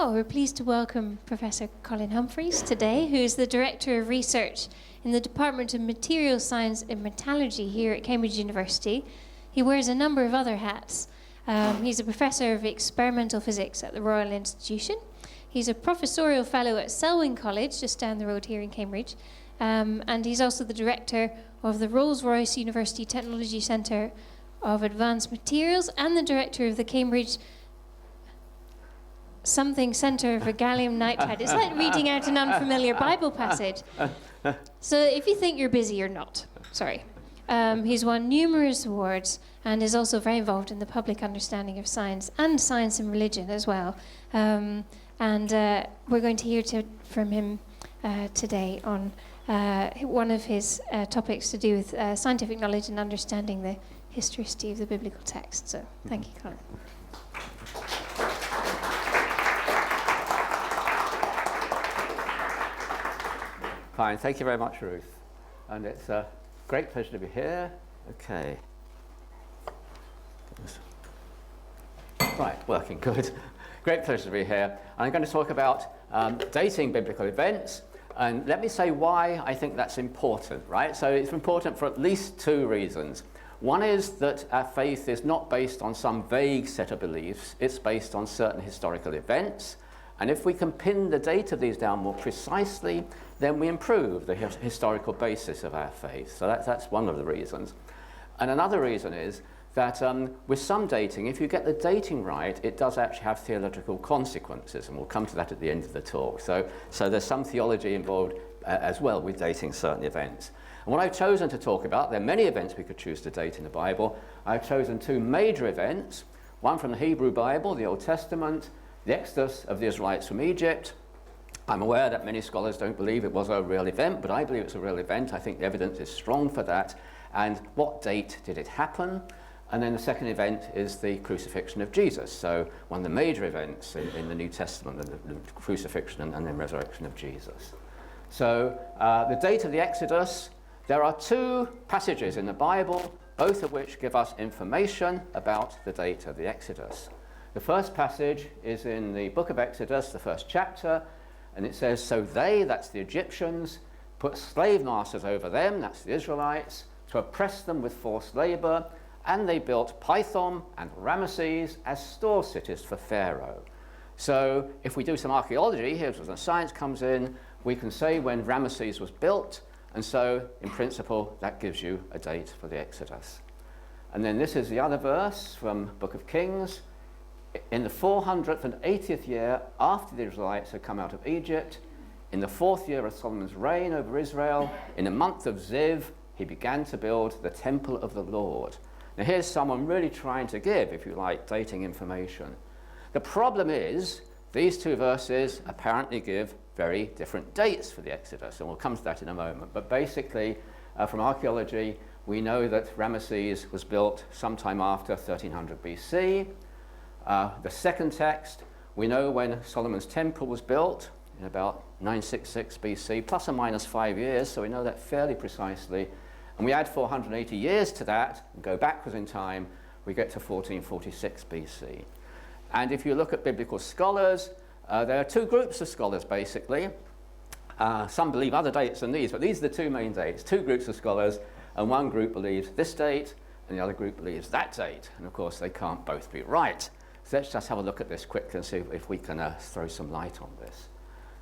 Well, we're pleased to welcome Professor Colin Humphreys today, who is the Director of Research in the Department of Materials Science and Metallurgy here at Cambridge University. He wears a number of other hats. He's a Professor of Experimental Physics at the Royal Institution. He's a Professorial Fellow at Selwyn College, just down the road here in Cambridge. And he's also the Director of the Rolls-Royce University Technology Centre of Advanced Materials and the Director of the Cambridge something Centre for Gallium Nitride. It's like reading out an unfamiliar Bible passage. So if you think you're busy, you're not. Sorry. He's won numerous awards and is also very involved in the public understanding of science and religion as well. And we're going to hear from him today on one of his topics to do with scientific knowledge and understanding the historicity of the biblical text. So thank you, Colin. Fine, thank you very much, Ruth. And it's a great pleasure to be here. Okay. Right, working good. Great pleasure to be here. I'm going to talk about dating biblical events. And let me say why I think that's important, right? So it's important for at least two reasons. One is that our faith is not based on some vague set of beliefs. It's based on certain historical events. And if we can pin the date of these down more precisely, then we improve the historical basis of our faith. So that's one of the reasons. And another reason is that with some dating, if you get the dating right, it does actually have theological consequences, and we'll come to that at the end of the talk. So there's some theology involved as well with dating certain events. And what I've chosen to talk about, there are many events we could choose to date in the Bible. I've chosen two major events, one from the Hebrew Bible, the Old Testament, the Exodus of the Israelites from Egypt. I'm aware that many scholars don't believe it was a real event, but I believe it's a real event. I think the evidence is strong for that. And what date did it happen? And then the second event is the crucifixion of Jesus. So one of the major events in the New Testament, the crucifixion and then resurrection of Jesus. So the date of the Exodus, there are two passages in the Bible, both of which give us information about the date of the Exodus. The first passage is in the book of Exodus, the first chapter, and it says, "So they," that's the Egyptians, "put slave masters over them," that's the Israelites, "to oppress them with forced labor, and they built Pithom and Ramesses as store cities for Pharaoh." So if we do some archaeology, here's where the science comes in, we can say when Ramesses was built, and so in principle that gives you a date for the Exodus. And then this is the other verse from Book of Kings. In the 480th year after the Israelites had come out of Egypt, in the 4th year of Solomon's reign over Israel, in the month of Ziv, he began to build the temple of the Lord. Now here's someone really trying to give, if you like, dating information. The problem is, these two verses apparently give very different dates for the Exodus, and we'll come to that in a moment. But basically, from archaeology, we know that Ramesses was built sometime after 1300 BC. The second text, we know when Solomon's temple was built, in about 966 BC, plus or minus 5 years, so we know that fairly precisely. And we add 480 years to that, and go backwards in time, we get to 1446 BC. And if you look at biblical scholars, there are two groups of scholars, basically. Some believe other dates than these, but these are the two main dates. Two groups of scholars, and one group believes this date, and the other group believes that date. And of course, they can't both be right. So let's just have a look at this quickly and see if we can throw some light on this.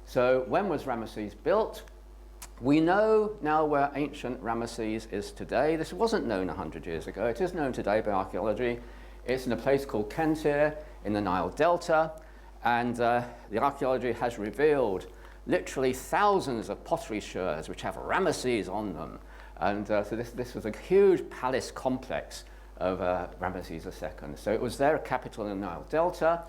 So when was Ramesses built? We know now where ancient Ramesses is today. This wasn't known 100 years ago. It is known today by archaeology. It's in a place called Kentir in the Nile Delta. And the archaeology has revealed literally thousands of pottery sherds which have Ramesses on them. And so this was a huge palace complex of Ramesses II. So it was their capital in the Nile Delta.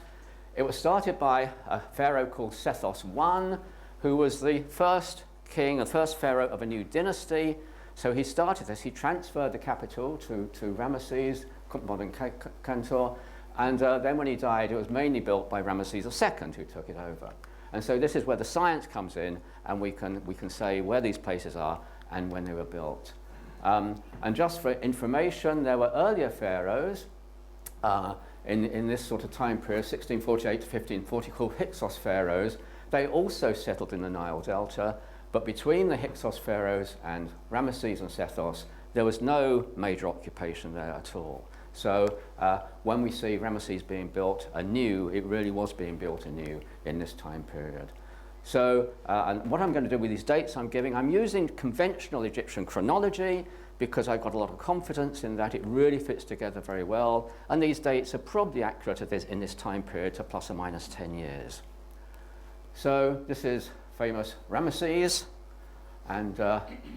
It was started by a pharaoh called Sethos I, who was the first king, the first pharaoh of a new dynasty. So he started this, he transferred the capital to Ramesses, modern Kentir, and then when he died, it was mainly built by Ramesses II, who took it over. And so this is where the science comes in, and we can say where these places are and when they were built. And just for information, there were earlier pharaohs in this sort of time period, 1648 to 1540, called Hyksos pharaohs. They also settled in the Nile Delta, but between the Hyksos pharaohs and Ramesses and Sethos, there was no major occupation there at all. So when we see Ramesses being built anew, it really was being built anew in this time period. So and what I'm going to do with these dates I'm using conventional Egyptian chronology because I've got a lot of confidence in that it really fits together very well, and these dates are probably accurate in this time period to plus or minus 10 years. So this is famous Ramesses, and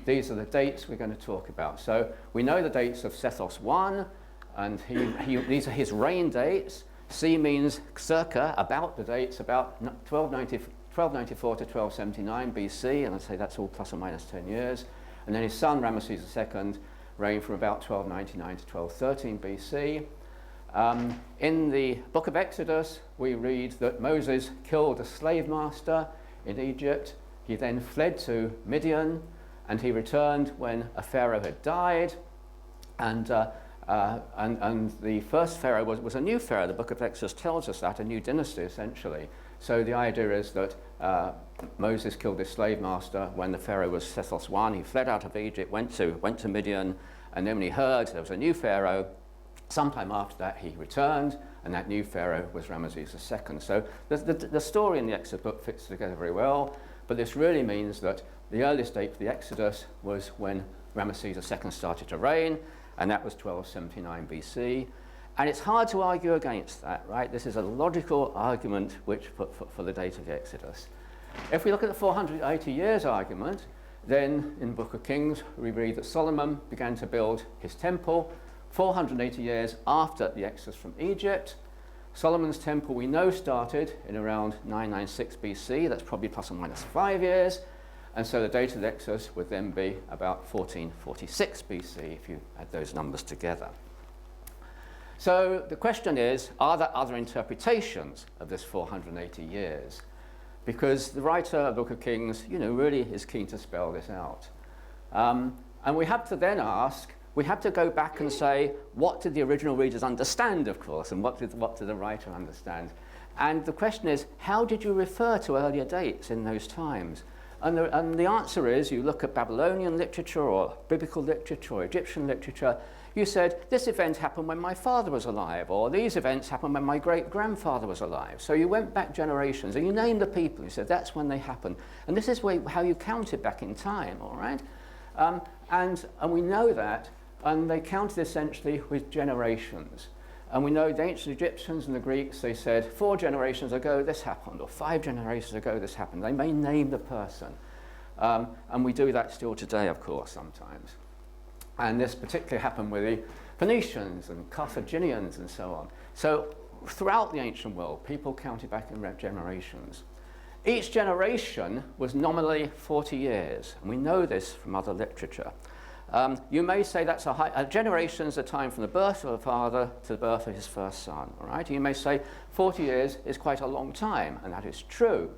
these are the dates we're going to talk about. So we know the dates of Sethos I, and these are his reign dates. C means circa, about the dates, about 1294 to 1279 BC, and I'd say that's all plus or minus 10 years. And then his son, Ramesses II, reigned from about 1299 to 1213 BC. In the book of Exodus, we read that Moses killed a slave master in Egypt. He then fled to Midian, and he returned when a pharaoh had died. And the first pharaoh was a new pharaoh. The book of Exodus tells us that, a new dynasty, essentially. So the idea is that Moses killed his slave master when the pharaoh was Sethos I. He fled out of Egypt, went to Midian, and then when he heard there was a new pharaoh, sometime after that he returned, and that new pharaoh was Ramesses II. So the story in the Exodus book fits together very well, but this really means that the earliest date for the Exodus was when Ramesses II started to reign, and that was 1279 BC. And it's hard to argue against that, right? This is a logical argument for the date of the Exodus. If we look at the 480 years argument, then in the Book of Kings, we read that Solomon began to build his temple 480 years after the Exodus from Egypt. Solomon's temple, we know, started in around 996 BC. That's probably plus or minus 5 years. And so the date of the Exodus would then be about 1446 BC, if you add those numbers together. So the question is, are there other interpretations of this 480 years? Because the writer of the Book of Kings, really is keen to spell this out. And we have to then ask, we have to go back and say, what did the original readers understand, of course, and what did the writer understand? And the question is, how did you refer to earlier dates in those times? And the answer is, you look at Babylonian literature or biblical literature or Egyptian literature, you said, this event happened when my father was alive, or these events happened when my great-grandfather was alive. So you went back generations, and you named the people. You said, that's when they happened. And this is how you counted back in time, all right? And we know that, and they counted essentially with generations. And we know the ancient Egyptians and the Greeks, they said, 4 generations ago this happened, or 5 generations ago this happened. They may name the person. And we do that still today, of course, sometimes. And this particularly happened with the Phoenicians and Carthaginians and so on. So throughout the ancient world, people counted back in generations. Each generation was nominally 40 years, and we know this from other literature. You may say that's a generation is a time from the birth of a father to the birth of his first son, all right? You may say 40 years is quite a long time, and that is true.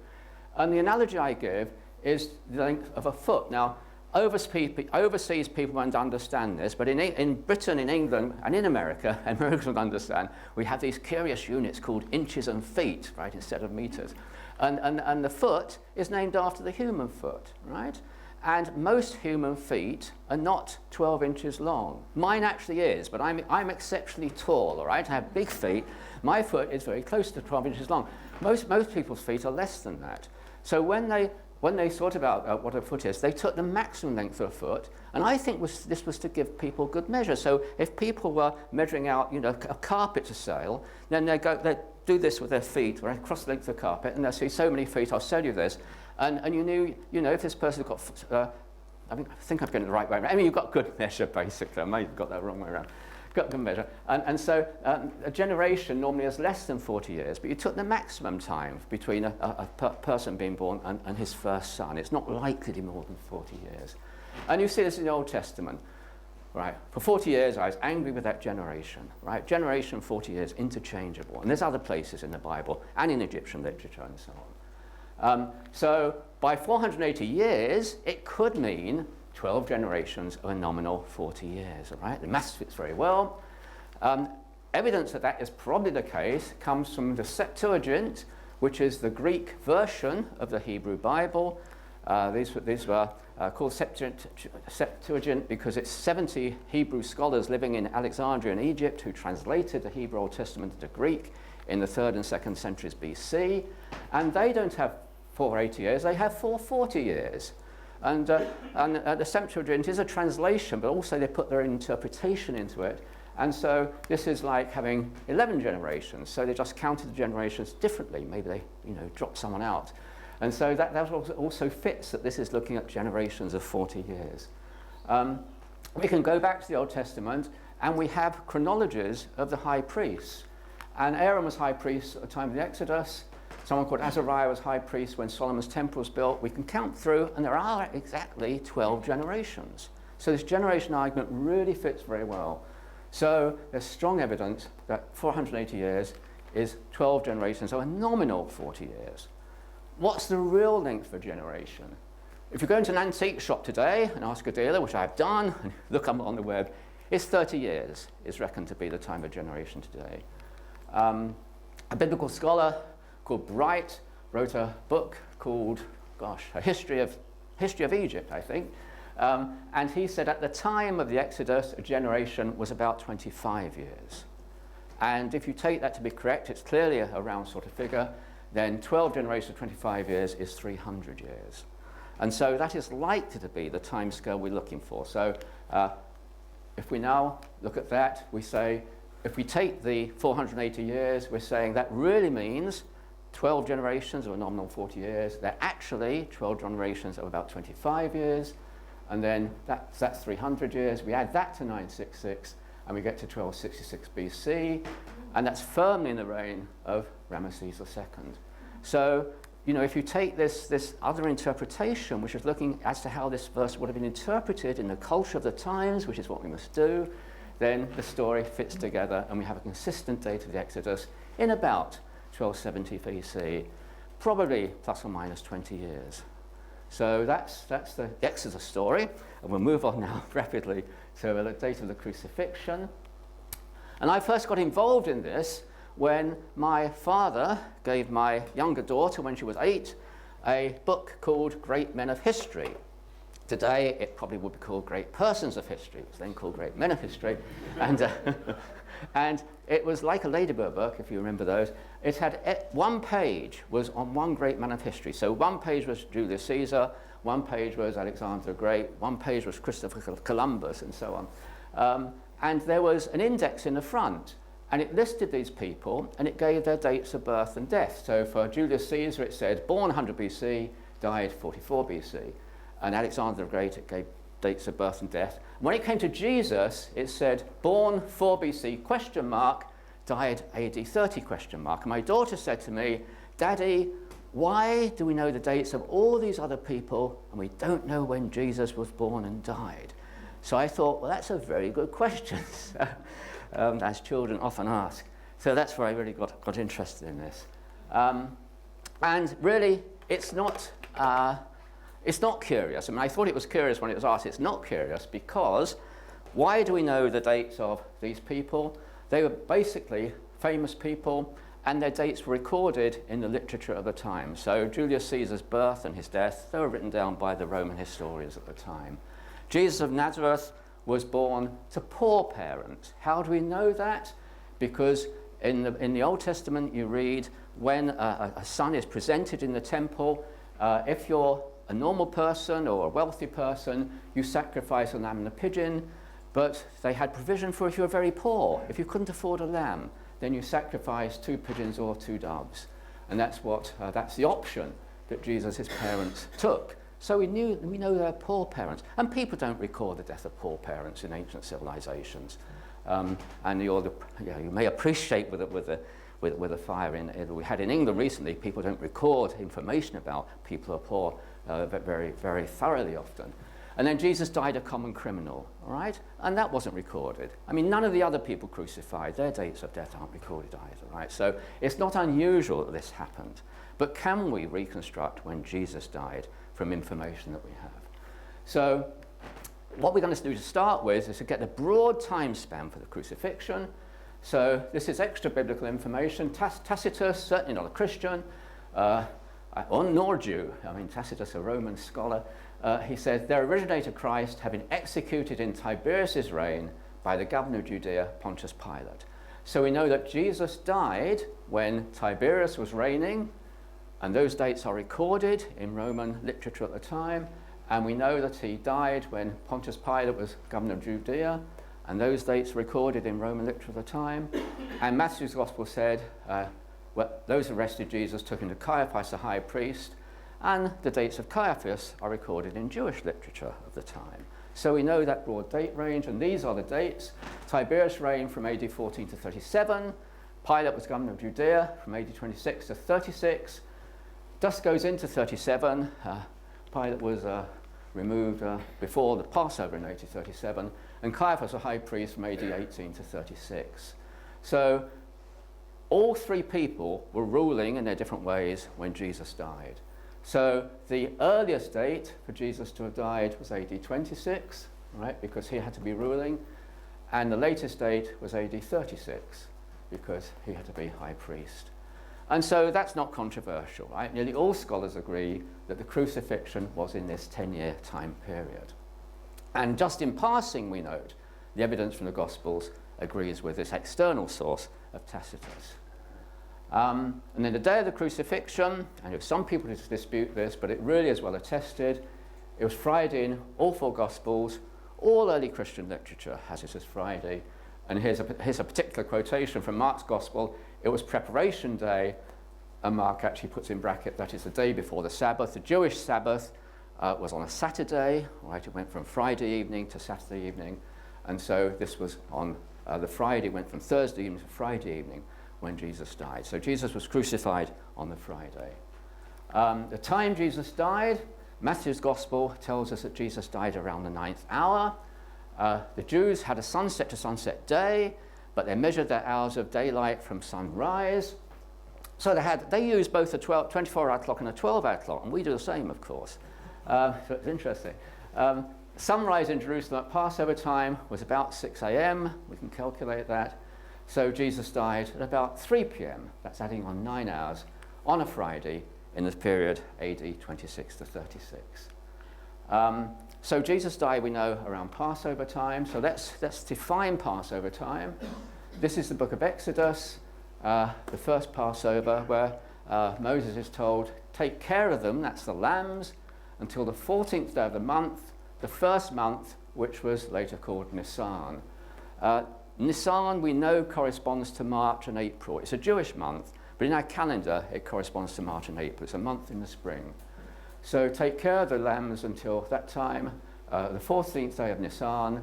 And the analogy I give is the length of a foot. Now, overseas people won't understand this, but in Britain, in England, and in America, and Americans will understand, we have these curious units called inches and feet, right, instead of meters. And the foot is named after the human foot, right? And most human feet are not 12 inches long. Mine actually is, but I'm exceptionally tall, all right? I have big feet. My foot is very close to 12 inches long. Most people's feet are less than that. So when they thought about what a foot is, they took the maximum length of a foot, and I think this was to give people good measure. So if people were measuring out, a carpet to sail, then they'd do this with their feet, right, across the length of the carpet, and they'll say, so many feet, I'll sell you this. And you knew, if this person's got, I think I'm getting it the right way around. I mean, you've got good measure, basically. I may have got that wrong way around. Got good measure. And so a generation normally has less than 40 years, but you took the maximum time between a person being born and his first son. It's not likely to be more than 40 years. And you see this in the Old Testament. Right, for 40 years I was angry with that generation, right? Generation, 40 years, interchangeable. And there's other places in the Bible and in Egyptian literature and so on. So by 480 years, it could mean 12 generations of a nominal 40 years, all right? The maths fits very well. evidence that that is probably the case comes from the Septuagint, which is the Greek version of the Hebrew Bible. These were called Septuagint because it's 70 Hebrew scholars living in Alexandria in Egypt who translated the Hebrew Old Testament into Greek in the 3rd and 2nd centuries BC. And they don't have 480 years, they have 440 years. And the Septuagint is a translation, but also they put their interpretation into it. And so this is like having 11 generations. So they just counted the generations differently. Maybe they, dropped someone out. And so that also fits that this is looking at generations of 40 years. We can go back to the Old Testament, and we have chronologies of the high priests. And Aaron was high priest at the time of the Exodus. Someone called Azariah was high priest when Solomon's temple was built. We can count through, and there are exactly 12 generations. So this generation argument really fits very well. So there's strong evidence that 480 years is 12 generations, so a nominal 40 years. What's the real length of a generation? If you go into an antique shop today and ask a dealer, which I've done, and look up on the web, it's 30 years is reckoned to be the time of generation today. A biblical scholar called Bright wrote a book called, a history of Egypt, I think. And he said at the time of the Exodus, a generation was about 25 years. And if you take that to be correct, it's clearly a round sort of figure, then 12 generations of 25 years is 300 years. And so that is likely to be the time scale we're looking for. So if we now look at that, we say, if we take the 480 years, we're saying that really means 12 generations of a nominal 40 years. They're actually 12 generations of about 25 years. And then that's 300 years. We add that to 966, and we get to 1266 BC. And that's firmly in the reign of Ramesses II. So, if you take this other interpretation, which is looking as to how this verse would have been interpreted in the culture of the times, which is what we must do, then the story fits together, and we have a consistent date of the Exodus in about 1270 BC, probably plus or minus 20 years. So that's the Exodus story, and we'll move on now rapidly to the date of the Crucifixion. And I first got involved in this when my father gave my younger daughter, when she was 8, a book called Great Men of History. Today, it probably would be called Great Persons of History. It was then called Great Men of History. And it was like a Ladybird book, if you remember those. It had one page was on one great man of history. So one page was Julius Caesar, one page was Alexander the Great, one page was Christopher Columbus, and so on. And there was an index in the front, and it listed these people, and it gave their dates of birth and death. So for Julius Caesar, it said born 100 BC, died 44 BC. And Alexander the Great, it gave dates of birth and death. When it came to Jesus, it said born 4 BC, question mark, died AD 30, question mark. And my daughter said to me, Daddy, why do we know the dates of all these other people and we don't know when Jesus was born and died? So I thought, well, that's a very good question, as children often ask. So that's where I really got interested in this. And really, it's not curious. I mean, I thought it was curious when it was asked. It's not curious because why do we know the dates of these people? They were basically famous people, and their dates were recorded in the literature of the time. So Julius Caesar's birth and his death, they were written down by the Roman historians at the time. Jesus of Nazareth was born to poor parents. How do we know that? Because in the Old Testament you read when a son is presented in the temple, if you're a normal person or a wealthy person, you sacrifice a lamb and a pigeon, but they had provision for if you were very poor. If you couldn't afford a lamb, then you sacrifice 2 pigeons or 2 doves. And that's the option that Jesus' parents took. So we know they're poor parents. And people don't record the death of poor parents in ancient civilizations. And you may appreciate with the fire we had in England recently, people don't record information about people who are poor very, very thoroughly often. And then Jesus died a common criminal, all right? And that wasn't recorded. I mean, none of the other people crucified, their dates of death aren't recorded either, right? So it's not unusual that this happened. But can we reconstruct when Jesus died from information that we have? So what we're going to do to start with is to get the broad time span for the crucifixion. So this is extra biblical information. Tacitus, certainly not a Christian, or nor Jew. I mean, Tacitus, a Roman scholar, he says, there originated Christ, having executed in Tiberius' reign by the governor of Judea, Pontius Pilate. So we know that Jesus died when Tiberius was reigning, and those dates are recorded in Roman literature at the time. And we know that he died when Pontius Pilate was governor of Judea, and those dates are recorded in Roman literature at the time. And Matthew's gospel said, those who arrested Jesus took him to Caiaphas, the high priest, and the dates of Caiaphas are recorded in Jewish literature of the time. So we know that broad date range, and these are the dates. Tiberius reigned from AD 14 to 37. Pilate was governor of Judea from AD 26 to 36. Dust goes into 37. Pilate was removed before the Passover in AD 37, and Caiaphas, a high priest, from AD 18 to 36. So all three people were ruling in their different ways when Jesus died. So the earliest date for Jesus to have died was AD 26, right, because he had to be ruling, and the latest date was AD 36, because he had to be high priest. And so that's not controversial, right? Nearly all scholars agree that the crucifixion was in this 10-year time period. And just in passing, we note, the evidence from the Gospels agrees with this external source of Tacitus. And then the day of the crucifixion, and some people dispute this, but it really is well attested, it was Friday in all four Gospels. All early Christian literature has it as Friday. And here's a particular quotation from Mark's Gospel. It was preparation day, and Mark actually puts in bracket that is the day before the Sabbath. The Jewish Sabbath was on a Saturday, right? It went from Friday evening to Saturday evening, and so this was on the Friday, went from Thursday evening to Friday evening when Jesus died. So Jesus was crucified on the Friday. The time Jesus died, Matthew's Gospel tells us that Jesus died around the 9th hour. The Jews had a sunset to sunset day, but they measured their hours of daylight from sunrise. So they used both a 24-hour clock and a 12-hour clock, and we do the same, of course. So it's interesting. Sunrise in Jerusalem at Passover time was about 6 a.m. We can calculate that. So Jesus died at about 3 p.m. That's adding on 9 hours on a Friday in the period AD 26 to 36. So Jesus died, we know, around Passover time. So let's define Passover time. This is the book of Exodus, the first Passover, where Moses is told, take care of them, that's the lambs, until the 14th day of the month, the first month, which was later called Nisan. Nisan, we know, corresponds to March and April. It's a Jewish month, but in our calendar, it corresponds to March and April. It's a month in the spring. So take care of the lambs until that time, the 14th day of Nisan,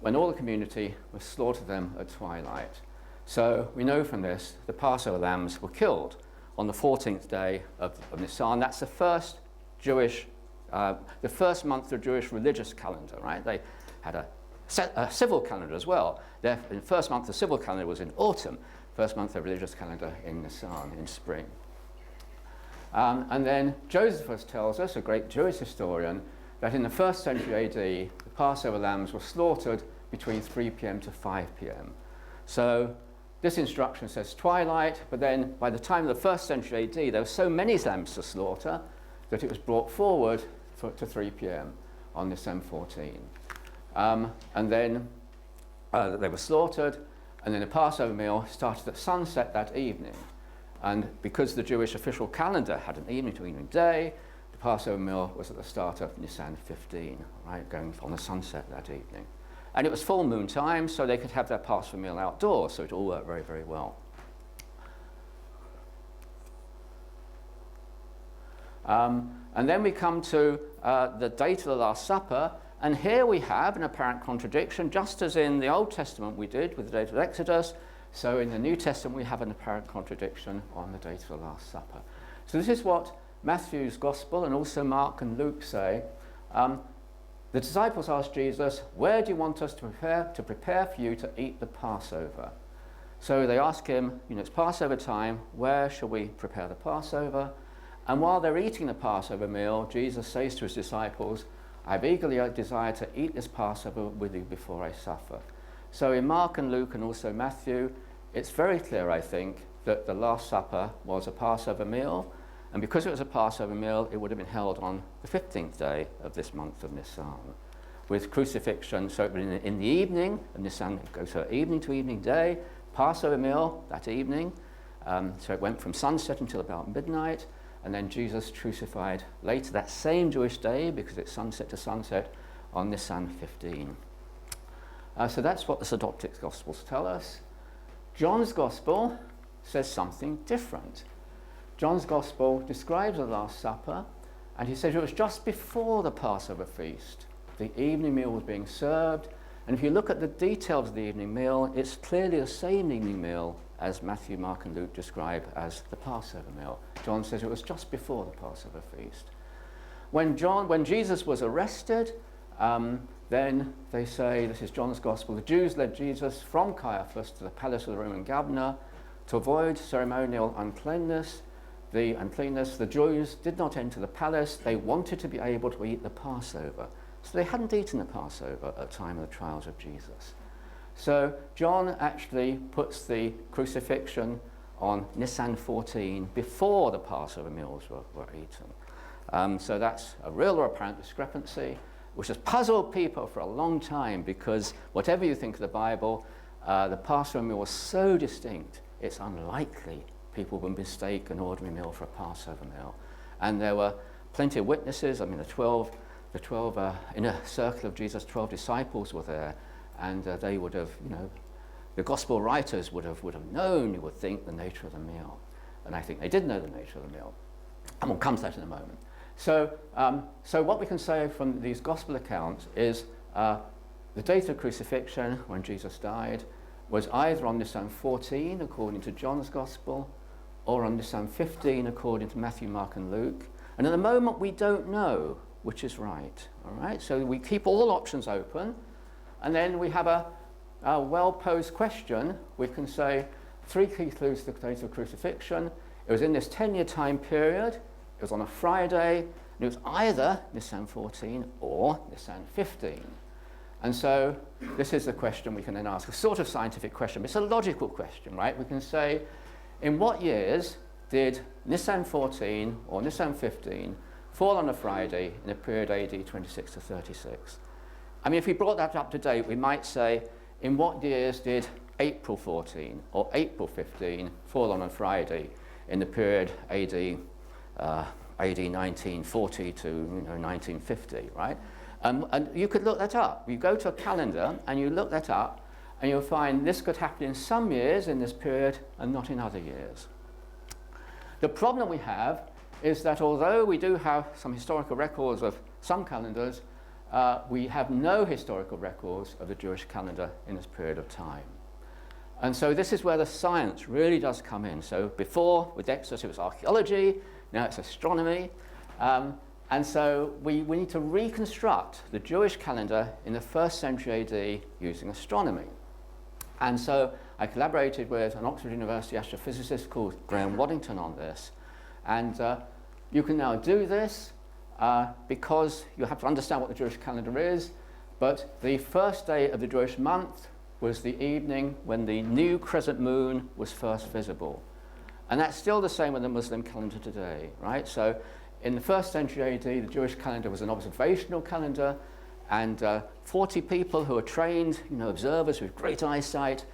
when all the community would slaughter them at twilight. So we know from this the Passover lambs were killed on the 14th day of Nisan. That's the first the first month of the Jewish religious calendar, right? They had a civil calendar as well. The first month of the civil calendar was in autumn. First month of the religious calendar in Nisan, in spring. And then Josephus tells us, a great Jewish historian, that in the 1st century AD, the Passover lambs were slaughtered between 3 p.m. to 5 p.m. So this instruction says twilight, but then by the time of the 1st century AD, there were so many lambs to slaughter that it was brought forward to 3 p.m. on December 14. And then they were slaughtered, and then the Passover meal started at sunset that evening. And because the Jewish official calendar had an evening to evening day, the Passover meal was at the start of Nisan 15, right, going on the sunset that evening. And it was full moon time, so they could have their Passover meal outdoors, so it all worked very, very well. And then we come to the date of the Last Supper, and here we have an apparent contradiction, just as in the Old Testament we did with the date of Exodus. So in the New Testament, we have an apparent contradiction on the date of the Last Supper. So this is what Matthew's Gospel and also Mark and Luke say. The disciples asked Jesus, where do you want us to prepare for you to eat the Passover? So they ask him, it's Passover time, where shall we prepare the Passover? And while they're eating the Passover meal, Jesus says to his disciples, I've eagerly desired to eat this Passover with you before I suffer. So in Mark and Luke and also Matthew, it's very clear, I think, that the Last Supper was a Passover meal, and because it was a Passover meal, it would have been held on the 15th day of this month of Nisan, with crucifixion, so it would be in the evening of Nisan, it goes to evening to evening day, Passover meal that evening, so it went from sunset until about midnight, and then Jesus crucified later that same Jewish day, because it's sunset to sunset, on Nisan 15. So that's what the Synoptic Gospels tell us. John's Gospel says something different. John's Gospel describes the Last Supper, and he says it was just before the Passover feast. The evening meal was being served, and if you look at the details of the evening meal, it's clearly the same evening meal as Matthew, Mark, and Luke describe as the Passover meal. John says it was just before the Passover feast. When Jesus was arrested, then they say, this is John's Gospel, the Jews led Jesus from Caiaphas to the palace of the Roman governor to avoid ceremonial uncleanness. The Jews did not enter the palace. They wanted to be able to eat the Passover. So they hadn't eaten the Passover at the time of the trials of Jesus. So John actually puts the crucifixion on Nisan 14 before the Passover meals were eaten. So that's a real or apparent discrepancy, which has puzzled people for a long time, because whatever you think of the Bible, the Passover meal was so distinct, it's unlikely people would mistake an ordinary meal for a Passover meal. And there were plenty of witnesses. I mean, the 12 inner circle of Jesus, 12 disciples were there, and they would have, the gospel writers would have known, you would think, the nature of the meal. And I think they did know the nature of the meal. And we'll come to that in a moment. So what we can say from these gospel accounts is the date of crucifixion, when Jesus died, was either on Nisan 14, according to John's Gospel, or on Nisan 15, according to Matthew, Mark, and Luke. And at the moment, we don't know which is right. All right? So we keep all options open, and then we have a well-posed question. We can say 3 key clues to the date of crucifixion. It was in this 10-year time period. It was on a Friday, and it was either Nisan 14 or Nisan 15. And so this is the question we can then ask, a sort of scientific question, but it's a logical question, right? We can say, in what years did Nisan 14 or Nisan 15 fall on a Friday in the period AD 26 to 36? I mean, if we brought that up to date, we might say, in what years did April 14 or April 15 fall on a Friday in the period AD 1940 to 1950, right? And you could look that up. You go to a calendar and you look that up, and you'll find this could happen in some years in this period and not in other years. The problem we have is that although we do have some historical records of some calendars, we have no historical records of the Jewish calendar in this period of time. And so this is where the science really does come in. So before, with Exodus, it was archaeology, now it's astronomy. And so we need to reconstruct the Jewish calendar in the 1st century AD using astronomy. And so I collaborated with an Oxford University astrophysicist called Graham Waddington on this. And you can now do this because you have to understand what the Jewish calendar is. But the first day of the Jewish month was the evening when the new crescent moon was first visible. And that's still the same with the Muslim calendar today, right? So in the 1st century AD, the Jewish calendar was an observational calendar, and 40 people who were trained, observers with great eyesight,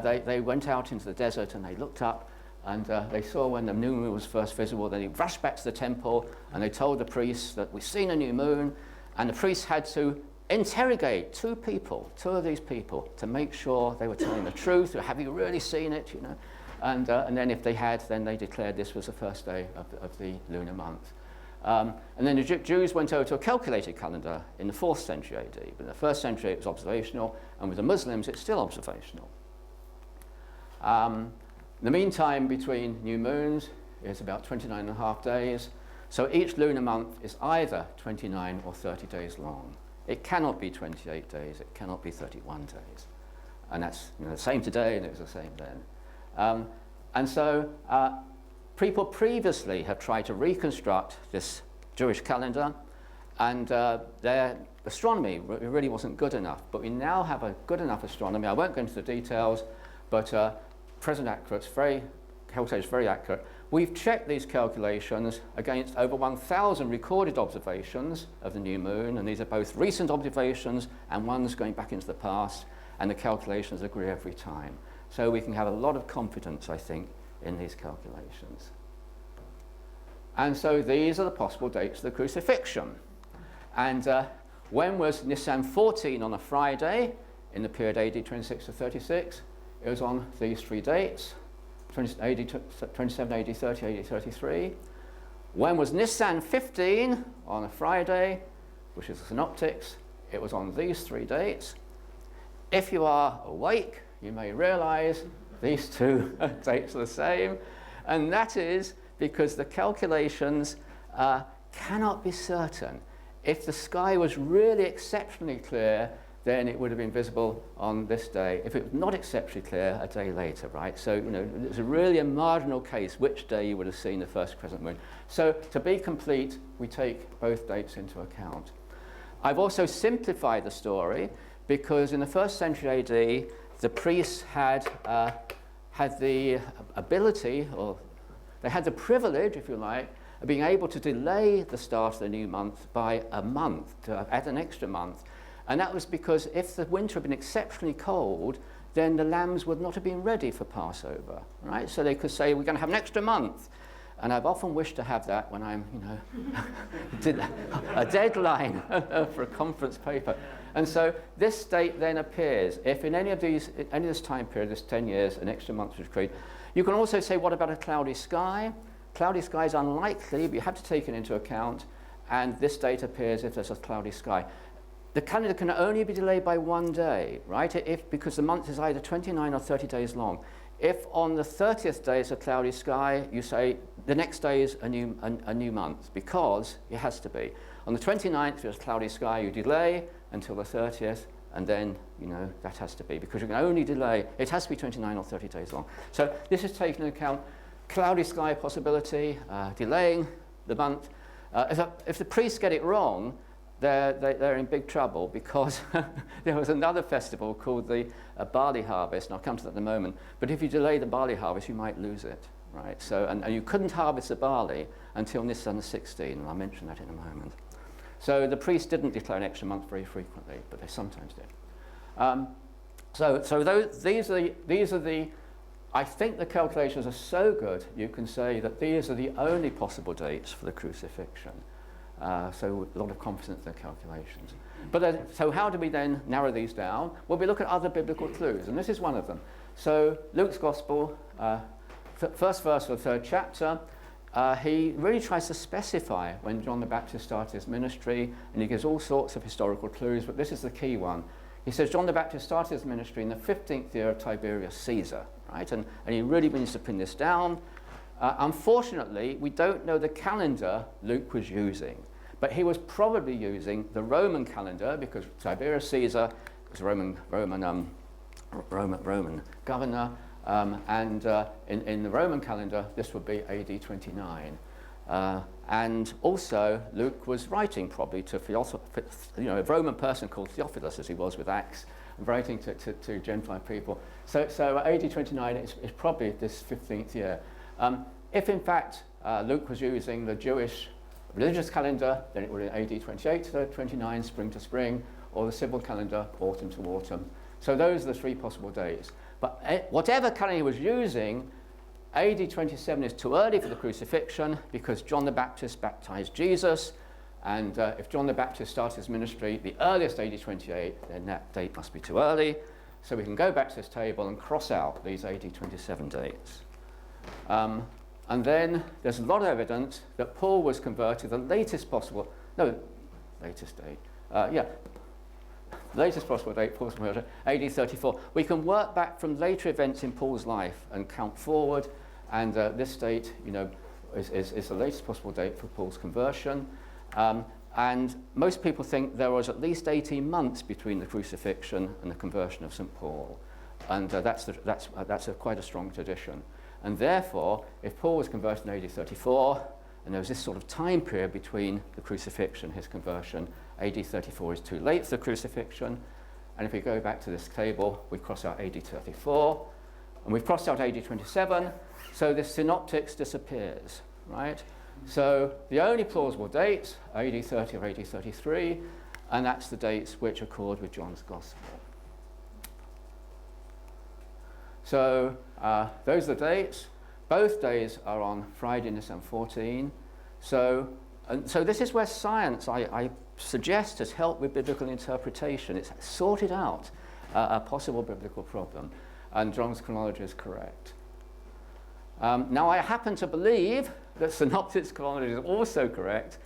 they went out into the desert and they looked up, and they saw when the new moon was first visible. Then they rushed back to the temple and they told the priests that we've seen a new moon, and the priests had to interrogate two of these people to make sure they were telling the truth. Have you really seen it? And then if they had, then they declared this was the first day of the lunar month. And then the Jews went over to a calculated calendar in the 4th century AD. But in the 1st century it was observational, and with the Muslims it's still observational. The mean time between new moons is about 29.5 days. So each lunar month is either 29 or 30 days long. It cannot be 28 days, it cannot be 31 days. And that's the same today, and it was the same then. And so people previously have tried to reconstruct this Jewish calendar, and their astronomy really wasn't good enough. But we now have a good enough astronomy. I won't go into the details, but present accurate, calculation is very accurate. We've checked these calculations against over 1,000 recorded observations of the new moon, and these are both recent observations and ones going back into the past, and the calculations agree every time. So we can have a lot of confidence, I think, in these calculations. And so these are the possible dates of the crucifixion. And when was Nisan 14 on a Friday in the period AD 26 to 36? It was on these three dates. 27, AD 30, AD 33. When was Nisan 15 on a Friday, which is the synoptics? It was on these three dates. If you are awake, you may realize these two dates are the same, and that is because the calculations cannot be certain. If the sky was really exceptionally clear, then it would have been visible on this day. If it was not exceptionally clear, a day later, right? So, it's really a marginal case which day you would have seen the first crescent moon. So, to be complete, we take both dates into account. I've also simplified the story because in the 1st century AD, the priests had the ability, or they had the privilege, if you like, of being able to delay the start of the new month by a month, to add an extra month. And that was because if the winter had been exceptionally cold, then the lambs would not have been ready for Passover, right? So they could say, we're going to have an extra month. And I've often wished to have that when I'm, a deadline for a conference paper. And so this date then appears. If in any of this time period, this 10 years, an extra month was agreed. You can also say, what about a cloudy sky? Cloudy sky is unlikely, but you have to take it into account. And this date appears if there's a cloudy sky. The calendar can only be delayed by one day, right? Because the month is either 29 or 30 days long. If on the 30th day it's a cloudy sky, you say the next day is a new month, because it has to be. On the 29th, if it's a cloudy sky, you delay until the 30th, and then, that has to be, because you can only delay, it has to be 29 or 30 days long. So this is taken into account, cloudy sky possibility, delaying the month. If the priests get it wrong, they're in big trouble, because there was another festival called the barley harvest, and I'll come to that in a moment. But if you delay the barley harvest, you might lose it, right? So, and you couldn't harvest the barley until Nisan 16, and I'll mention that in a moment. So the priests didn't declare an extra month very frequently, but they sometimes did. These are the. I think the calculations are so good, you can say that these are the only possible dates for the crucifixion. So a lot of confidence in the calculations. But so how do we then narrow these down? Well, we look at other biblical clues, and this is one of them. So Luke's Gospel, first verse of the 3rd chapter, he really tries to specify when John the Baptist started his ministry, and he gives all sorts of historical clues, but this is the key one. He says John the Baptist started his ministry in the 15th year of Tiberius Caesar, right? And he really means to pin this down. Unfortunately, we don't know the calendar Luke was using, but he was probably using the Roman calendar, because Tiberius Caesar was a Roman governor, and in the Roman calendar, this would be AD 29. And also, Luke was writing probably to a Roman person called Theophilus, as he was with Acts, writing to Gentile people. So AD 29 is probably this 15th year. If in fact Luke was using the Jewish religious calendar, then it would be AD 28 to 29, spring to spring, or the civil calendar, autumn to autumn. So those are the three possible dates. But whatever calendar he was using, AD 27 is too early for the crucifixion, because John the Baptist baptized Jesus, and if John the Baptist started his ministry, the earliest AD 28, then that date must be too early. So we can go back to this table and cross out these AD 27 dates. And then there's a lot of evidence that Paul was converted the latest possible date, Paul's conversion, AD 34. We can work back from later events in Paul's life and count forward, and this date, is the latest possible date for Paul's conversion. And most people think there was at least 18 months between the crucifixion and the conversion of St. Paul, and that's quite a strong tradition. And therefore, if Paul was converted in AD 34, and there was this sort of time period between the crucifixion and his conversion, AD 34 is too late for the crucifixion. And if we go back to this table, we cross out AD 34. And we've crossed out AD 27, so the synoptics disappears, right? So the only plausible dates, AD 30 or AD 33, and that's the dates which accord with John's Gospel. So those are the dates. Both days are on Friday, Nisan 14. So this is where science, I suggest, has helped with biblical interpretation. It's sorted out a possible biblical problem, and John's chronology is correct. Now, I happen to believe that Synoptic's chronology is also correct,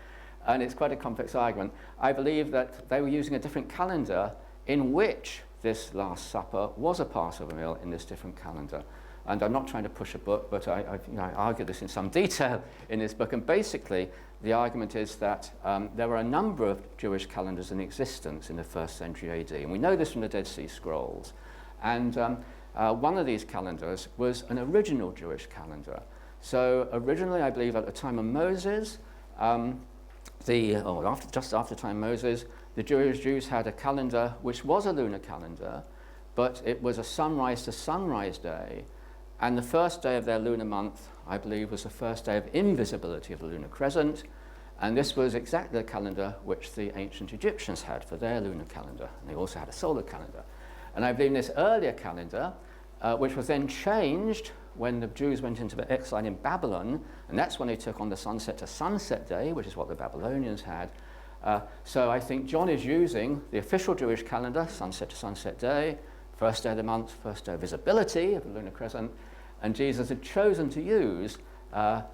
and it's quite a complex argument. I believe that they were using a different calendar in which this Last Supper was a Passover meal in this different calendar. And I'm not trying to push a book, but I argue this in some detail in this book. And basically, the argument is that there were a number of Jewish calendars in existence in the 1st century AD. And we know this from the Dead Sea Scrolls. And one of these calendars was an original Jewish calendar. So originally, I believe at the time of Moses, just after the time of Moses, the Jews had a calendar which was a lunar calendar, but it was a sunrise to sunrise day. And the first day of their lunar month, I believe, was the first day of invisibility of the lunar crescent. And this was exactly the calendar which the ancient Egyptians had for their lunar calendar. And they also had a solar calendar. And I believe in this earlier calendar, which was then changed when the Jews went into exile in Babylon, and that's when they took on the sunset to sunset day, which is what the Babylonians had. So I think John is using the official Jewish calendar, sunset to sunset day, first day of the month, first day of visibility of the lunar crescent, and Jesus had chosen to use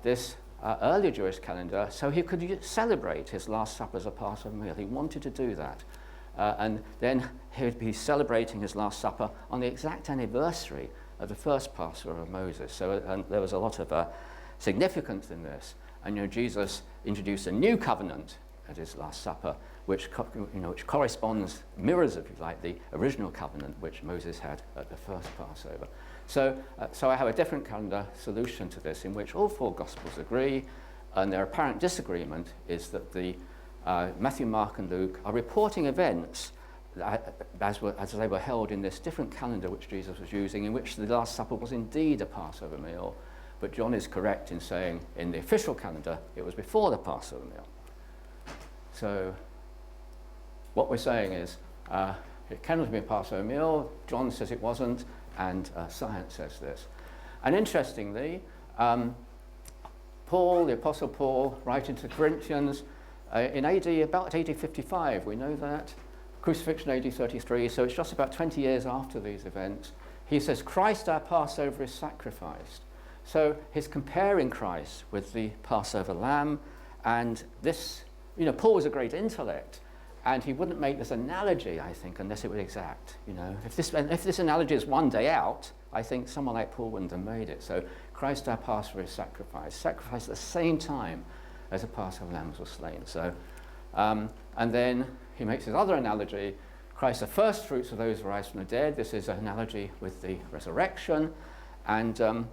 this earlier Jewish calendar so he could celebrate his Last Supper as a Passover meal. He wanted to do that. And then he would be celebrating his Last Supper on the exact anniversary of the first Passover of Moses. So there was a lot of significance in this. And Jesus introduced a new covenant at his Last Supper, which corresponds, mirrors, if you like, the original covenant which Moses had at the first Passover. So I have a different calendar solution to this in which all 4 Gospels agree, and their apparent disagreement is that the Matthew, Mark, and Luke are reporting events as they were held in this different calendar which Jesus was using, in which the Last Supper was indeed a Passover meal. But John is correct in saying in the official calendar it was before the Passover meal. So what we're saying is it cannot be a Passover meal. John says it wasn't, and science says this. And interestingly, Paul, the Apostle Paul, writing to Corinthians in about AD 55, we know that. Crucifixion AD 33, so it's just about 20 years after these events. He says, Christ our Passover is sacrificed. So he's comparing Christ with the Passover lamb, and this, Paul was a great intellect, and he wouldn't make this analogy, I think, unless it was exact. If this analogy is one day out, I think someone like Paul wouldn't have made it. So Christ our Passover is sacrificed at the same time as the Passover lambs were slain. So, and then he makes his other analogy, Christ the first fruits of those who rise from the dead. This is an analogy with the resurrection, and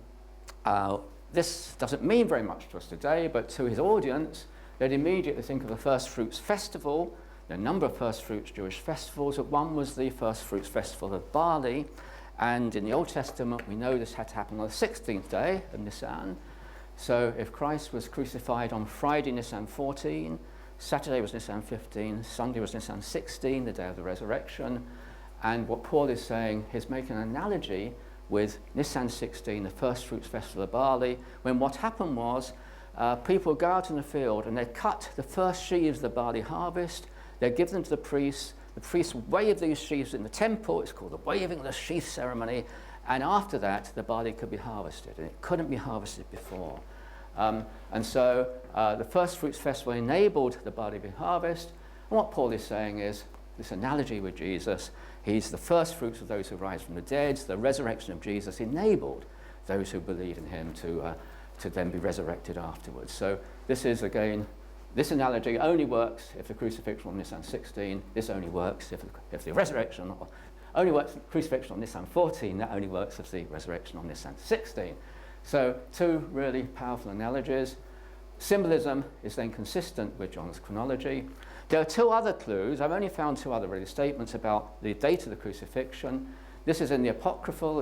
this doesn't mean very much to us today, but to his audience, they'd immediately think of the First Fruits Festival. There are a number of First Fruits Jewish festivals, but one was the First Fruits Festival of barley, and in the Old Testament we know this had to happen on the 16th day of Nisan. So if Christ was crucified on Friday, Nisan 14, Saturday was Nisan 15, Sunday was Nisan 16, the day of the resurrection, and what Paul is saying, he's making an analogy with Nisan 16, the First Fruits Festival of barley, when what happened was people go out in the field and they cut the first sheaves of the barley harvest, they give them to the priests wave these sheaves in the temple, it's called the waving of the sheaf ceremony, and after that the barley could be harvested, and it couldn't be harvested before. And so the First Fruits Festival enabled the barley to be harvested, and what Paul is saying is, this analogy with Jesus, he's the first fruits of those who rise from the dead. The resurrection of Jesus enabled those who believe in him to then be resurrected afterwards. So this is, again, this analogy only works if the crucifixion on Nisan 16. This only works if the resurrection only works, crucifixion on Nisan 14. That only works if the resurrection on Nisan 16. So 2 really powerful analogies. Symbolism is then consistent with John's chronology. There are 2 other clues. I've only found 2 other really statements about the date of the crucifixion. This is in the Apocryphal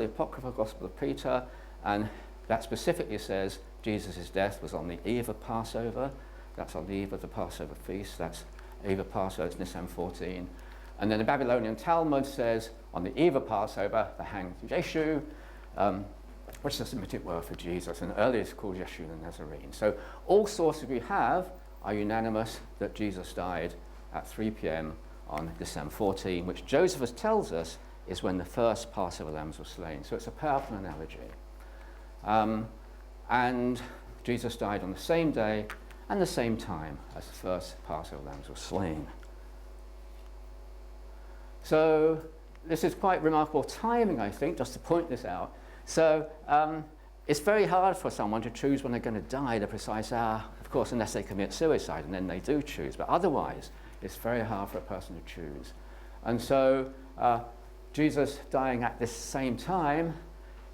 Gospel of Peter, and that specifically says Jesus' death was on the eve of Passover. That's on the eve of the Passover feast. That's eve of Passover, it's Nisan 14. And then the Babylonian Talmud says on the eve of Passover, they hanged Yeshu, which is a Semitic word for Jesus, and earlier it's called Yeshu the Nazarene. So all sources we have are unanimous that Jesus died at 3 p.m. on December 14, which Josephus tells us is when the first Passover lambs were slain. So it's a powerful analogy. And Jesus died on the same day and the same time as the first Passover lambs were slain. So this is quite remarkable timing, I think, just to point this out. So it's very hard for someone to choose when they're going to die the precise hour, of course, unless they commit suicide, and then they do choose. But otherwise, it's very hard for a person to choose. And so Jesus dying at this same time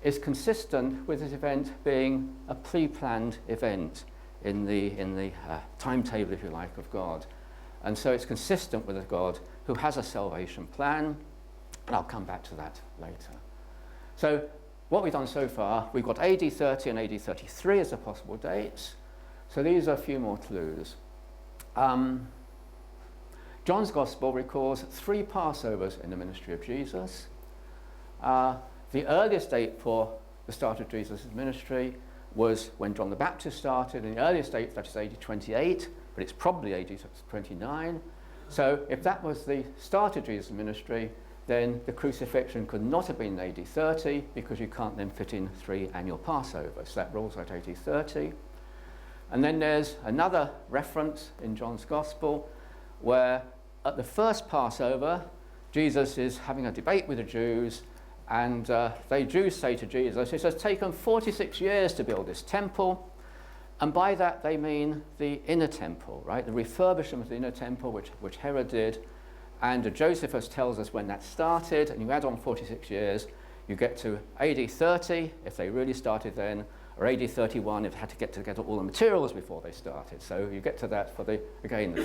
is consistent with this event being a pre-planned event in the timetable, if you like, of God. And so it's consistent with a God who has a salvation plan, and I'll come back to that later. So what we've done so far, we've got AD 30 and AD 33 as the possible dates. So these are a few more clues. John's Gospel records 3 Passovers in the ministry of Jesus. The earliest date for the start of Jesus' ministry was when John the Baptist started, and the earliest date, that is AD 28, but it's probably AD 29. So if that was the start of Jesus' ministry, then the crucifixion could not have been AD 30, because you can't then fit in 3 annual Passovers. So that rules out AD 30. And then there's another reference in John's Gospel where at the first Passover, Jesus is having a debate with the Jews, and the Jews say to Jesus, it has taken 46 years to build this temple, and by that they mean the inner temple, right? The refurbishment of the inner temple, which Herod did, and Josephus tells us when that started, and you add on 46 years, you get to AD 30, if they really started then, or AD 31 if they had to get together all the materials before they started. So you get to that for the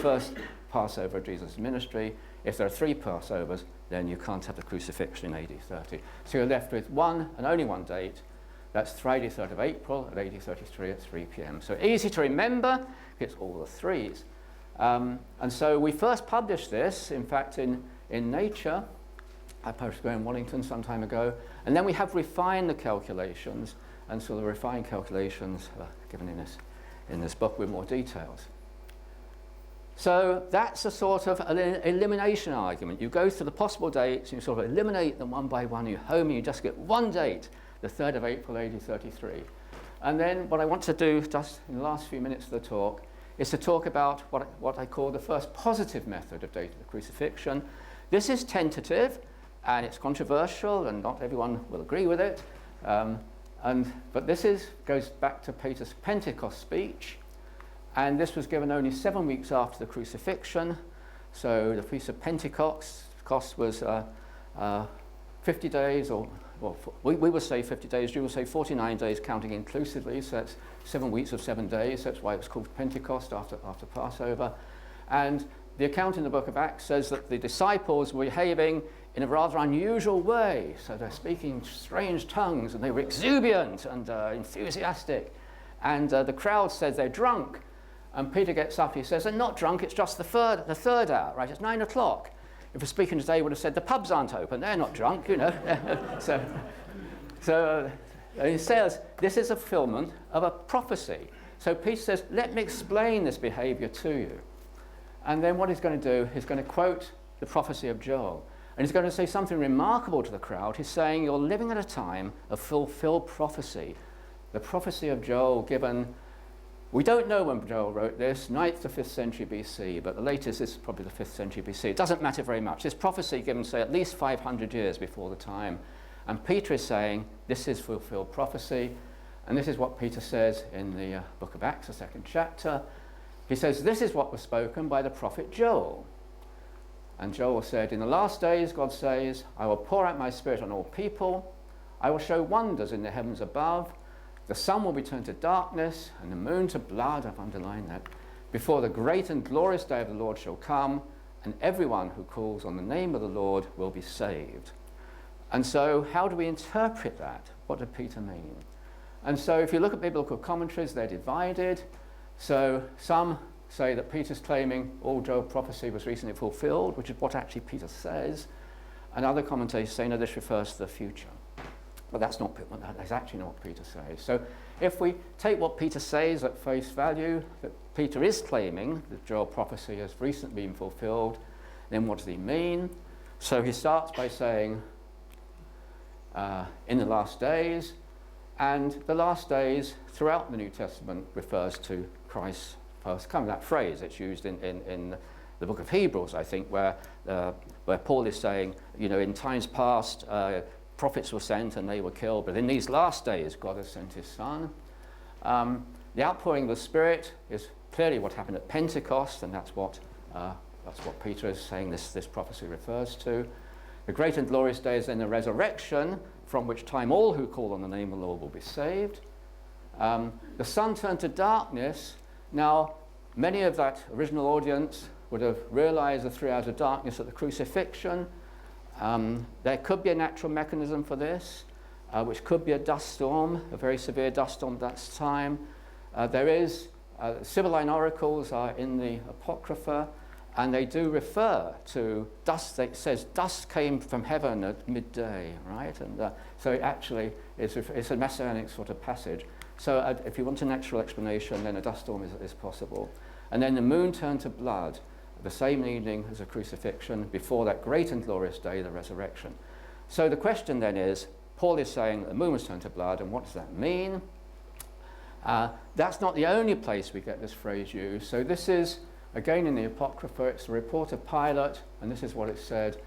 first Passover of Jesus' ministry. If there are 3 Passovers, then you can't have the crucifixion in AD 30. So you're left with one and only one date. That's Friday 3rd of April at AD 33 at 3 p.m. So easy to remember, it's all the 3s. And so we first published this, in fact, in Nature. I published it in Wellington some time ago. And then we have refined the calculations, and so the refined calculations are given in this book with more details. So that's a sort of an elimination argument. You go through the possible dates, and you sort of eliminate them one by one, you home, and you just get one date, the 3rd of April, AD 33. And then what I want to do, just in the last few minutes of the talk, is to talk about what I call the first positive method of dating the crucifixion. This is tentative, and it's controversial, and not everyone will agree with it. But this goes back to Peter's Pentecost speech, and this was given only 7 weeks after the crucifixion. So the Feast of Pentecost was 50 days, we will say 50 days, you will say 49 days counting inclusively, so that's 7 weeks of 7 days. That's why it was called Pentecost after Passover. And the account in the book of Acts says that the disciples were behaving in a rather unusual way. So they're speaking strange tongues, and they were exuberant and enthusiastic. And the crowd says they're drunk. And Peter gets up, he says, they're not drunk, it's just the third hour, right? It's 9 o'clock. If we're speaking today, we would have said the pubs aren't open, they're not drunk, you know. So he says this is a fulfillment of a prophecy. So Peter says, let me explain this behavior to you. And then what he's going to do, he's going to quote the prophecy of Joel. And he's going to say something remarkable to the crowd. He's saying, you're living at a time of fulfilled prophecy. The prophecy of Joel given, we don't know when Joel wrote this, 9th to 5th century BC, but the latest is probably the 5th century BC. It doesn't matter very much. This prophecy given, say, at least 500 years before the time. And Peter is saying, this is fulfilled prophecy. And this is what Peter says in the book of Acts, the 2nd chapter. He says, this is what was spoken by the prophet Joel. And Joel said, in the last days, God says, I will pour out my spirit on all people. I will show wonders in the heavens above. The sun will be turned to darkness, and the moon to blood, I've underlined that, before the great and glorious day of the Lord shall come, and everyone who calls on the name of the Lord will be saved. And so how do we interpret that? What did Peter mean? And so if you look at biblical commentaries, they're divided. So some say that Peter's claiming all Joel prophecy was recently fulfilled, which is what actually Peter says. And other commentators say, no, this refers to the future. But that's actually not what Peter says. So if we take what Peter says at face value, that Peter is claiming that Joel prophecy has recently been fulfilled, then what does he mean? So he starts by saying, in the last days, and the last days throughout the New Testament refers to Christ's first coming. That phrase, it's used in the book of Hebrews, I think, where Paul is saying, you know, in times past, prophets were sent and they were killed, but in these last days, God has sent his Son. The outpouring of the Spirit is clearly what happened at Pentecost, and that's what Peter is saying this prophecy refers to. The great and glorious day is then the resurrection, from which time all who call on the name of the Lord will be saved. The sun turned to darkness. Now, many of that original audience would have realized the 3 hours of darkness at the crucifixion. There could be a natural mechanism for this, which could be a dust storm, a very severe dust storm at that time. There is, Sibylline oracles are in the Apocrypha, and they do refer to dust. It says dust came from heaven at midday, right? And so it actually it's a messianic sort of passage. So if you want a natural explanation, then a dust storm is possible. And then the moon turned to blood the same evening as the crucifixion, before that great and glorious day, the resurrection. So the question then is, Paul is saying the moon was turned to blood, and what does that mean? That's not the only place we get this phrase used. So this is, again, in the Apocrypha. It's the report of Pilate, and this is what it said.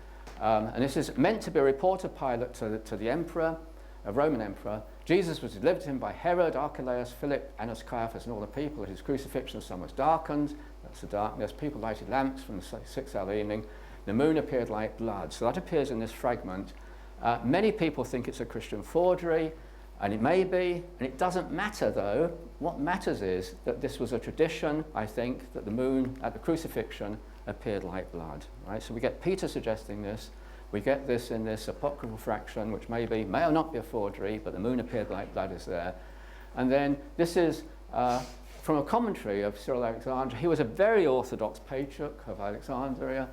And this is meant to be a report of Pilate to the emperor, a Roman emperor. Jesus was delivered to him by Herod, Archelaus, Philip, Annas, Caiaphas, and all the people. At his crucifixion, the sun was darkened. That's the darkness. People lighted lamps from the 6th hour of the evening. The moon appeared like blood. So that appears in this fragment. Many people think it's a Christian forgery, and it may be. And it doesn't matter, though. What matters is that this was a tradition, I think, that the moon at the crucifixion appeared like blood. Right? So we get Peter suggesting this. We get this in this apocryphal fraction, which may or not be a forgery, but the moon appeared like blood is there. And then this is from a commentary of Cyril Alexander. He was a very orthodox patriarch of Alexandria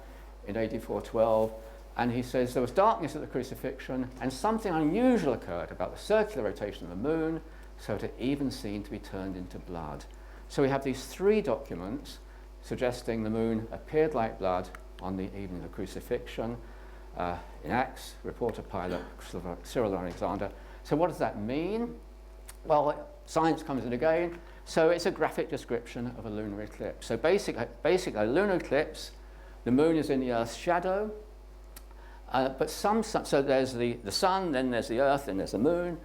in AD 412, and he says there was darkness at the crucifixion, and something unusual occurred about the circular rotation of the moon, so that it even seemed to be turned into blood. So we have these 3 documents suggesting the moon appeared like blood on the evening of the crucifixion. In Acts, report of Pilate, Cyril Alexander. So what does that mean? Well, science comes in again. So it's a graphic description of a lunar eclipse. So basically a lunar eclipse, the moon is in the Earth's shadow. But so there's the sun, then there's the Earth, then there's the moon.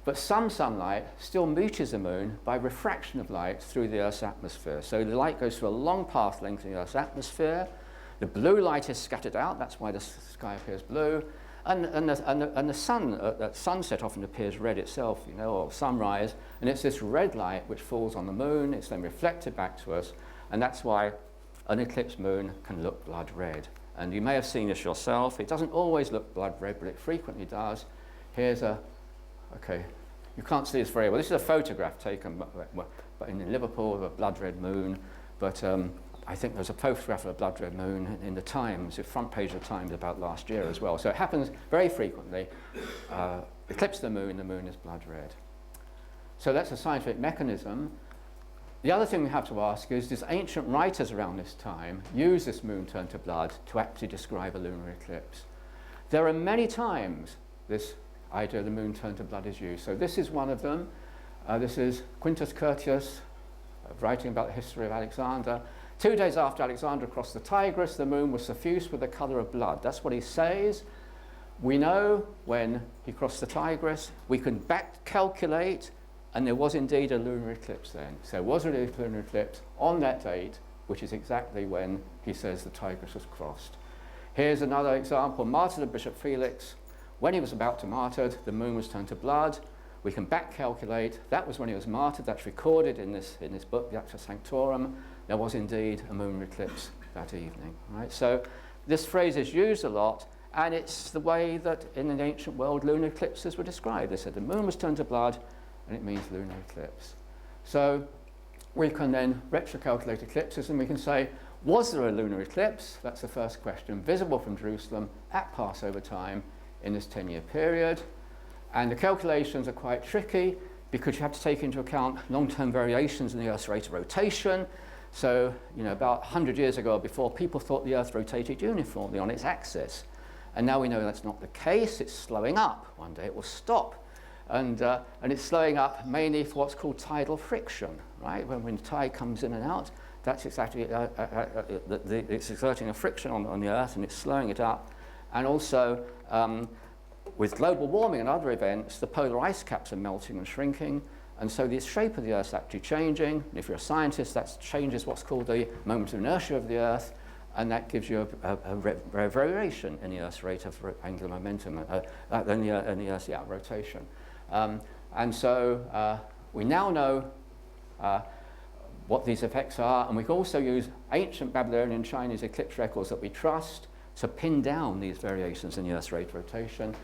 But some sunlight still reaches the moon by refraction of light through the Earth's atmosphere. So the light goes through a long path length in the Earth's atmosphere. The blue light is scattered out, that's why the sky appears blue. And the sun at sunset often appears red itself, you know, or sunrise. And it's this red light which falls on the moon, it's then reflected back to us. And that's why an eclipsed moon can look blood red. And you may have seen this yourself. It doesn't always look blood red, but it frequently does. Here's okay, you can't see this very well. This is a photograph taken in Liverpool of a blood red moon. But I think there's a photograph of a blood red moon in the Times, the front page of the Times about last year as well. So it happens very frequently. Eclipse the moon is blood red. So that's a scientific mechanism. The other thing we have to ask is, does ancient writers around this time use this moon turned to blood to actually describe a lunar eclipse? There are many times this idea of the moon turned to blood is used. So this is one of them. This is Quintus Curtius writing about the history of Alexander. 2 days after Alexander crossed the Tigris, the moon was suffused with the colour of blood. That's what he says. We know when he crossed the Tigris, we can back calculate, and there was indeed a lunar eclipse then. So there was a lunar eclipse on that date, which is exactly when he says the Tigris was crossed. Here's another example, martyrdom of Bishop Felix. When he was about to martyr, the moon was turned to blood. We can back calculate. That was when he was martyred. That's recorded in this book, the Acta Sanctorum. There was indeed a moon eclipse that evening. Right? So this phrase is used a lot, and it's the way that in the ancient world lunar eclipses were described. They said the moon was turned to blood, and it means lunar eclipse. So we can then retrocalculate eclipses, and we can say, was there a lunar eclipse? That's the first question, visible from Jerusalem at Passover time in this 10-year period. And the calculations are quite tricky because you have to take into account long-term variations in the Earth's rate of rotation. So, about 100 years ago or before, people thought the Earth rotated uniformly on its axis. And now we know that's not the case. It's slowing up. One day it will stop. And it's slowing up mainly for what's called tidal friction, right? When the tide comes in and out, that's exactly, it's exerting a friction on the Earth, and it's slowing it up. And also, with global warming and other events, the polar ice caps are melting and shrinking, and so the shape of the Earth is actually changing. And if you're a scientist, that changes what's called the moment of inertia of the Earth, and that gives you a variation in the Earth's rate of angular momentum, in the Earth's rotation. And so we now know what these effects are, and we can also use ancient Babylonian and Chinese eclipse records that we trust to pin down these variations in the Earth's rate of rotation.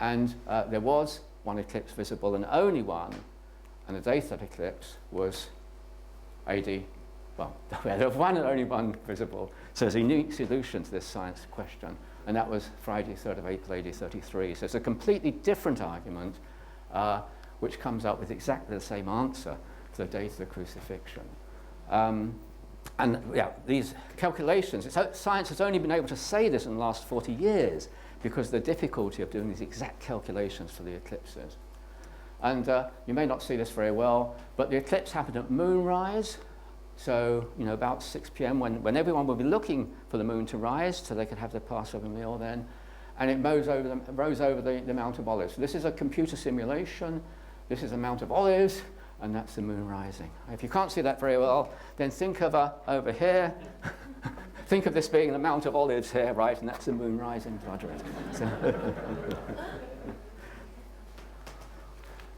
And there was one eclipse visible, and only one, and the date of that eclipse was AD. Well, there was one and only one visible. So there's a unique solution to this science question, and that was Friday, 3rd of April, AD 33. So it's a completely different argument, which comes up with exactly the same answer for the date of the crucifixion. And yeah, these calculations, science has only been able to say this in the last 40 years because of the difficulty of doing these exact calculations for the eclipses. And you may not see this very well, but the eclipse happened at moonrise. So, about 6 p.m. when everyone will be looking for the moon to rise so they could have their Passover meal then. And it rose over the Mount of Olives. So this is a computer simulation. This is the Mount of Olives, and that's the moon rising. If you can't see that very well, then think of over here. Think of this being the Mount of Olives here, right? And that's the moon rising.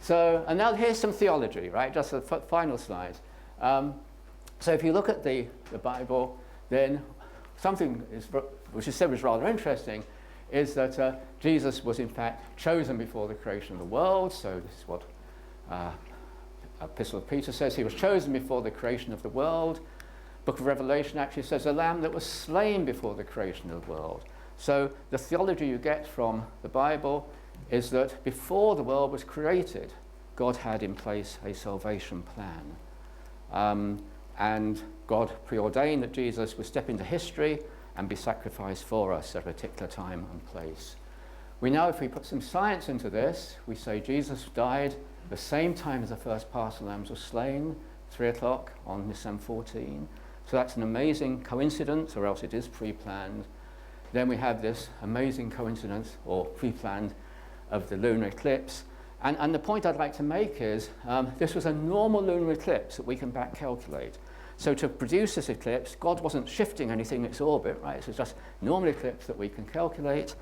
So, and now here's some theology, right? Just the final slide. So if you look at the Bible, then something which is said was rather interesting is that Jesus was in fact chosen before the creation of the world. So this is what Epistle of Peter says. He was chosen before the creation of the world. Book of Revelation actually says the lamb that was slain before the creation of the world. So the theology you get from the Bible is that before the world was created, God had in place a salvation plan. And God preordained that Jesus would step into history and be sacrificed for us at a particular time and place. We know if we put some science into this, we say Jesus died the same time as the first Passover lambs were slain, 3 o'clock on December 14. So that's an amazing coincidence, or else it is pre-planned. Then we have this amazing coincidence, or pre-planned, of the lunar eclipse. And the point I'd like to make is this was a normal lunar eclipse that we can back calculate. So to produce this eclipse, God wasn't shifting anything in its orbit, right? It's just a normal eclipse that we can calculate.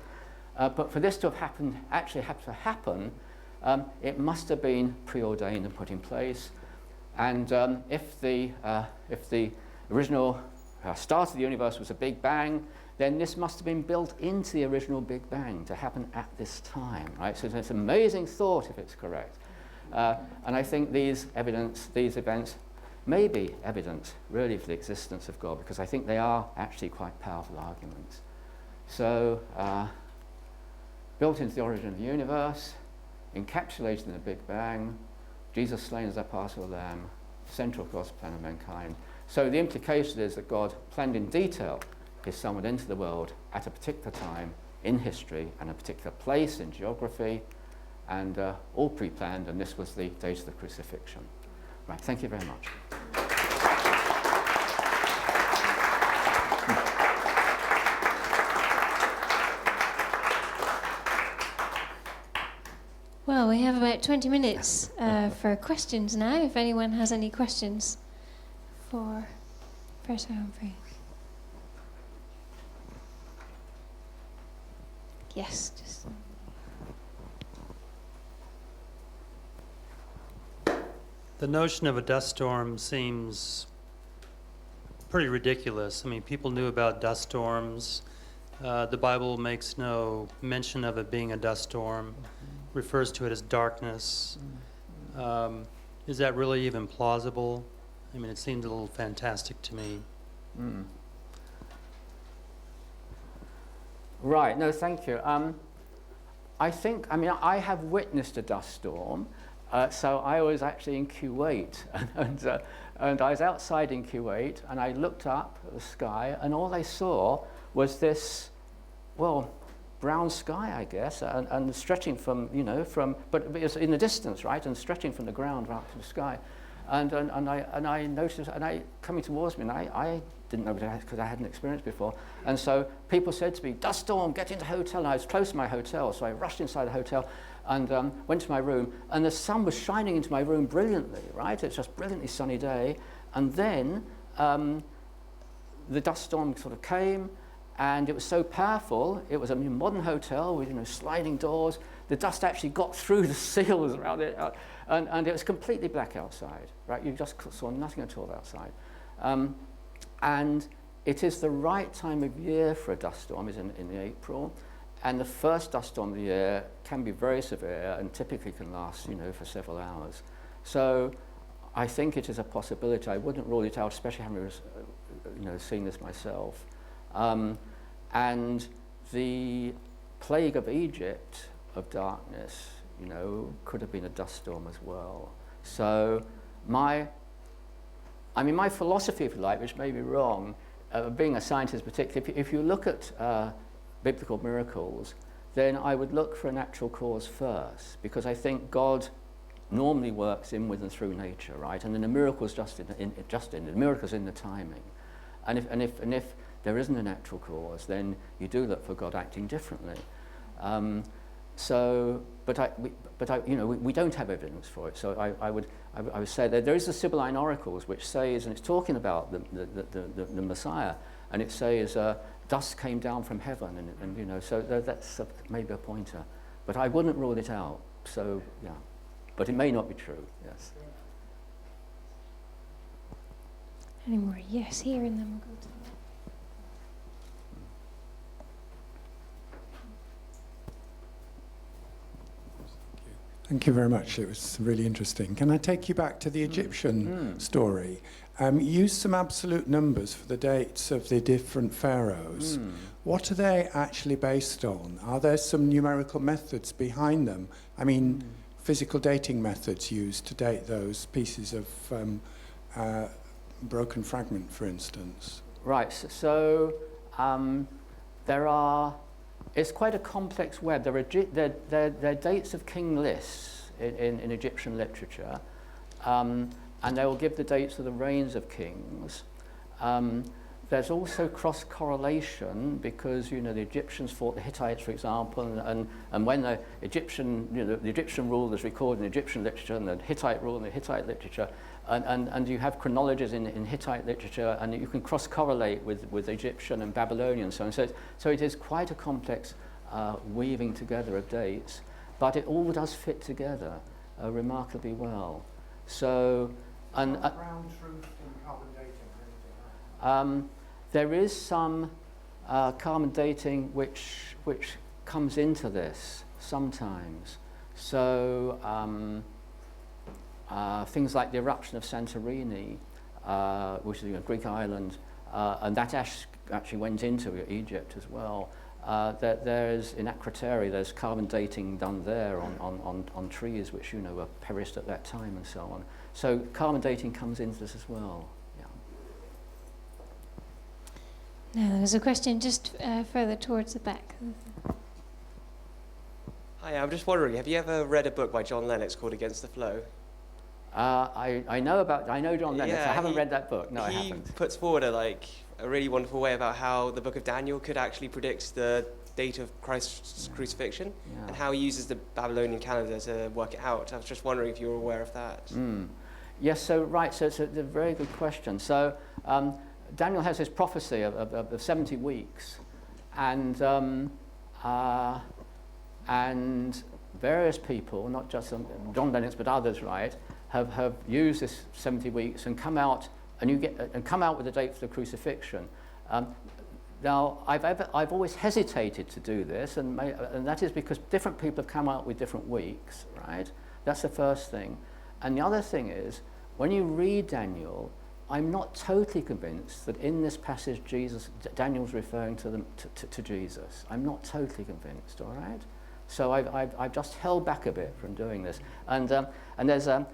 But for this to have happened, it must have been preordained and put in place. And if the original start of the universe was a Big Bang, then this must have been built into the original Big Bang to happen at this time, right? So it's an amazing thought if it's correct. And I think these events may be evidence really for the existence of God, because I think they are actually quite powerful arguments. So built into the origin of the universe, encapsulated in the Big Bang, Jesus slain as our Passover lamb, central God's plan of mankind. So the implication is that God planned in detail his son would enter the world at a particular time in history and a particular place in geography, and all pre-planned, and this was the date of the crucifixion. Right, thank you very much. Well, we have about 20 minutes for questions now, if anyone has any questions for Professor Humphreys. Yes, just... The notion of a dust storm seems pretty ridiculous. I mean, people knew about dust storms The Bible makes no mention of it being a dust storm, refers to it as darkness. Is that really even plausible? I mean, it seems a little fantastic to me. Right, no, thank you. I have witnessed a dust storm. So I was actually in Kuwait, and I was outside in Kuwait, and I looked up at the sky, and all I saw was this, well, brown sky, I guess, and stretching from, but it was in the distance, right, and stretching from the ground right up to the sky, and I noticed, and I coming towards me, and I didn't know because I hadn't experienced before, and so people said to me, "Dust storm, get into the hotel." And I was close to my hotel, so I rushed inside the hotel and went to my room, and the sun was shining into my room brilliantly, right? It's just a brilliantly sunny day, and then the dust storm sort of came, and it was so powerful. It was a modern hotel with sliding doors. The dust actually got through the seals around it, and it was completely black outside, right? You just saw nothing at all outside. And it is the right time of year for a dust storm, is in April. And the first dust storm of the year can be very severe and typically can last, for several hours. So I think it is a possibility. I wouldn't rule it out, especially having, seen this myself. And the plague of Egypt, of darkness, could have been a dust storm as well. So my philosophy, if you like, which may be wrong, being a scientist particularly, if you look at biblical miracles, then I would look for a natural cause first, because I think God normally works in, with, and through nature, right? And then the miracle's the miracle's in the timing. And if there isn't a natural cause, then you do look for God acting differently. We don't have evidence for it. So I would say that there is the Sibylline oracles, which says, and it's talking about the Messiah, and it says dust came down from heaven, and so that's maybe a pointer, but I wouldn't rule it out. So yeah, but it may not be true. Yes. Any more? Yes, here, and then we'll go to the Thank you very much. It was really interesting. Can I take you back to the Egyptian story? You used some absolute numbers for the dates of the different pharaohs. What are they actually based on? Are there some numerical methods behind them? I mean, physical dating methods used to date those pieces of broken fragment, for instance? Right. So there are. It's quite a complex web. There are dates of king lists in Egyptian literature, and they will give the dates of the reigns of kings. There's also cross-correlation because the Egyptians fought the Hittites, for example, and when the Egyptian the Egyptian rule is recorded in Egyptian literature and the Hittite rule in the Hittite literature, and you have chronologies in Hittite literature, and you can cross-correlate with Egyptian and Babylonian and so on. So it is quite a complex weaving together of dates, but it all does fit together remarkably well. So ground truth in carbon dating or anything like that? There is some carbon dating which comes into this sometimes. So things like the eruption of Santorini, which is a Greek island, and that actually went into Egypt as well. There's in Akrotiri, there's carbon dating done there on trees which were perished at that time and so on. So carbon dating comes into this as well. Now, there's a question just further towards the back. Hi, I'm just wondering, have you ever read a book by John Lennox called Against the Flow? I know John Lennox. Yeah, I haven't read that book. No, I haven't. He puts forward a really wonderful way about how the book of Daniel could actually predict the date of Christ's crucifixion, and how he uses the Babylonian calendar to work it out. I was just wondering if you were aware of that. Yes, so it's a very good question. So Daniel has this prophecy of 70 weeks, and various people, not just John Lennox but others, right, have used this 70 weeks and come out with a date for the crucifixion. Now, I've always hesitated to do this, and that is because different people have come out with different weeks, right? That's the first thing. And the other thing is, when you read Daniel, I'm not totally convinced that in this passage Daniel's referring to Jesus. I'm not totally convinced, all right? So I've just held back a bit from doing this. And there's a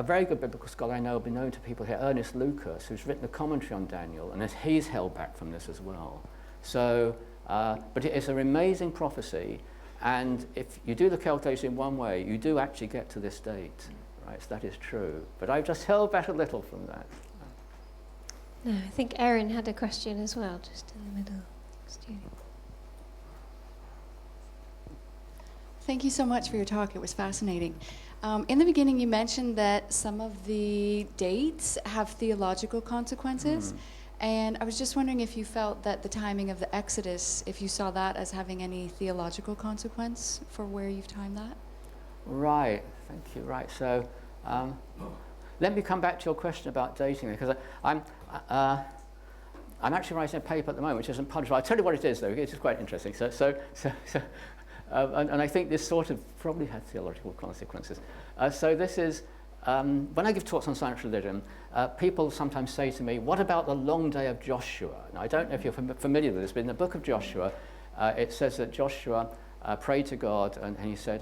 very good biblical scholar I know, will be known to people here, Ernest Lucas, who's written a commentary on Daniel, and he's held back from this as well. So, but it's an amazing prophecy, and if you do the calculation in one way, you do actually get to this date. Right, so that is true. But I've just held back a little from that. No, I think Erin had a question as well, just in the middle. Thank you so much for your talk. It was fascinating. In the beginning, you mentioned that some of the dates have theological consequences. And I was just wondering if you felt that the timing of the Exodus, if you saw that as having any theological consequence for where you've timed that? Right, thank you. Right, so let me come back to your question about dating, because I'm actually writing a paper at the moment which isn't published. I'll tell you what it is, though. It is quite interesting. And I think this sort of probably had theological consequences. So this is, when I give talks on science religion, people sometimes say to me, what about the long day of Joshua? Now, I don't know if you're familiar with this, but in the book of Joshua, it says that Joshua prayed to God, and he said,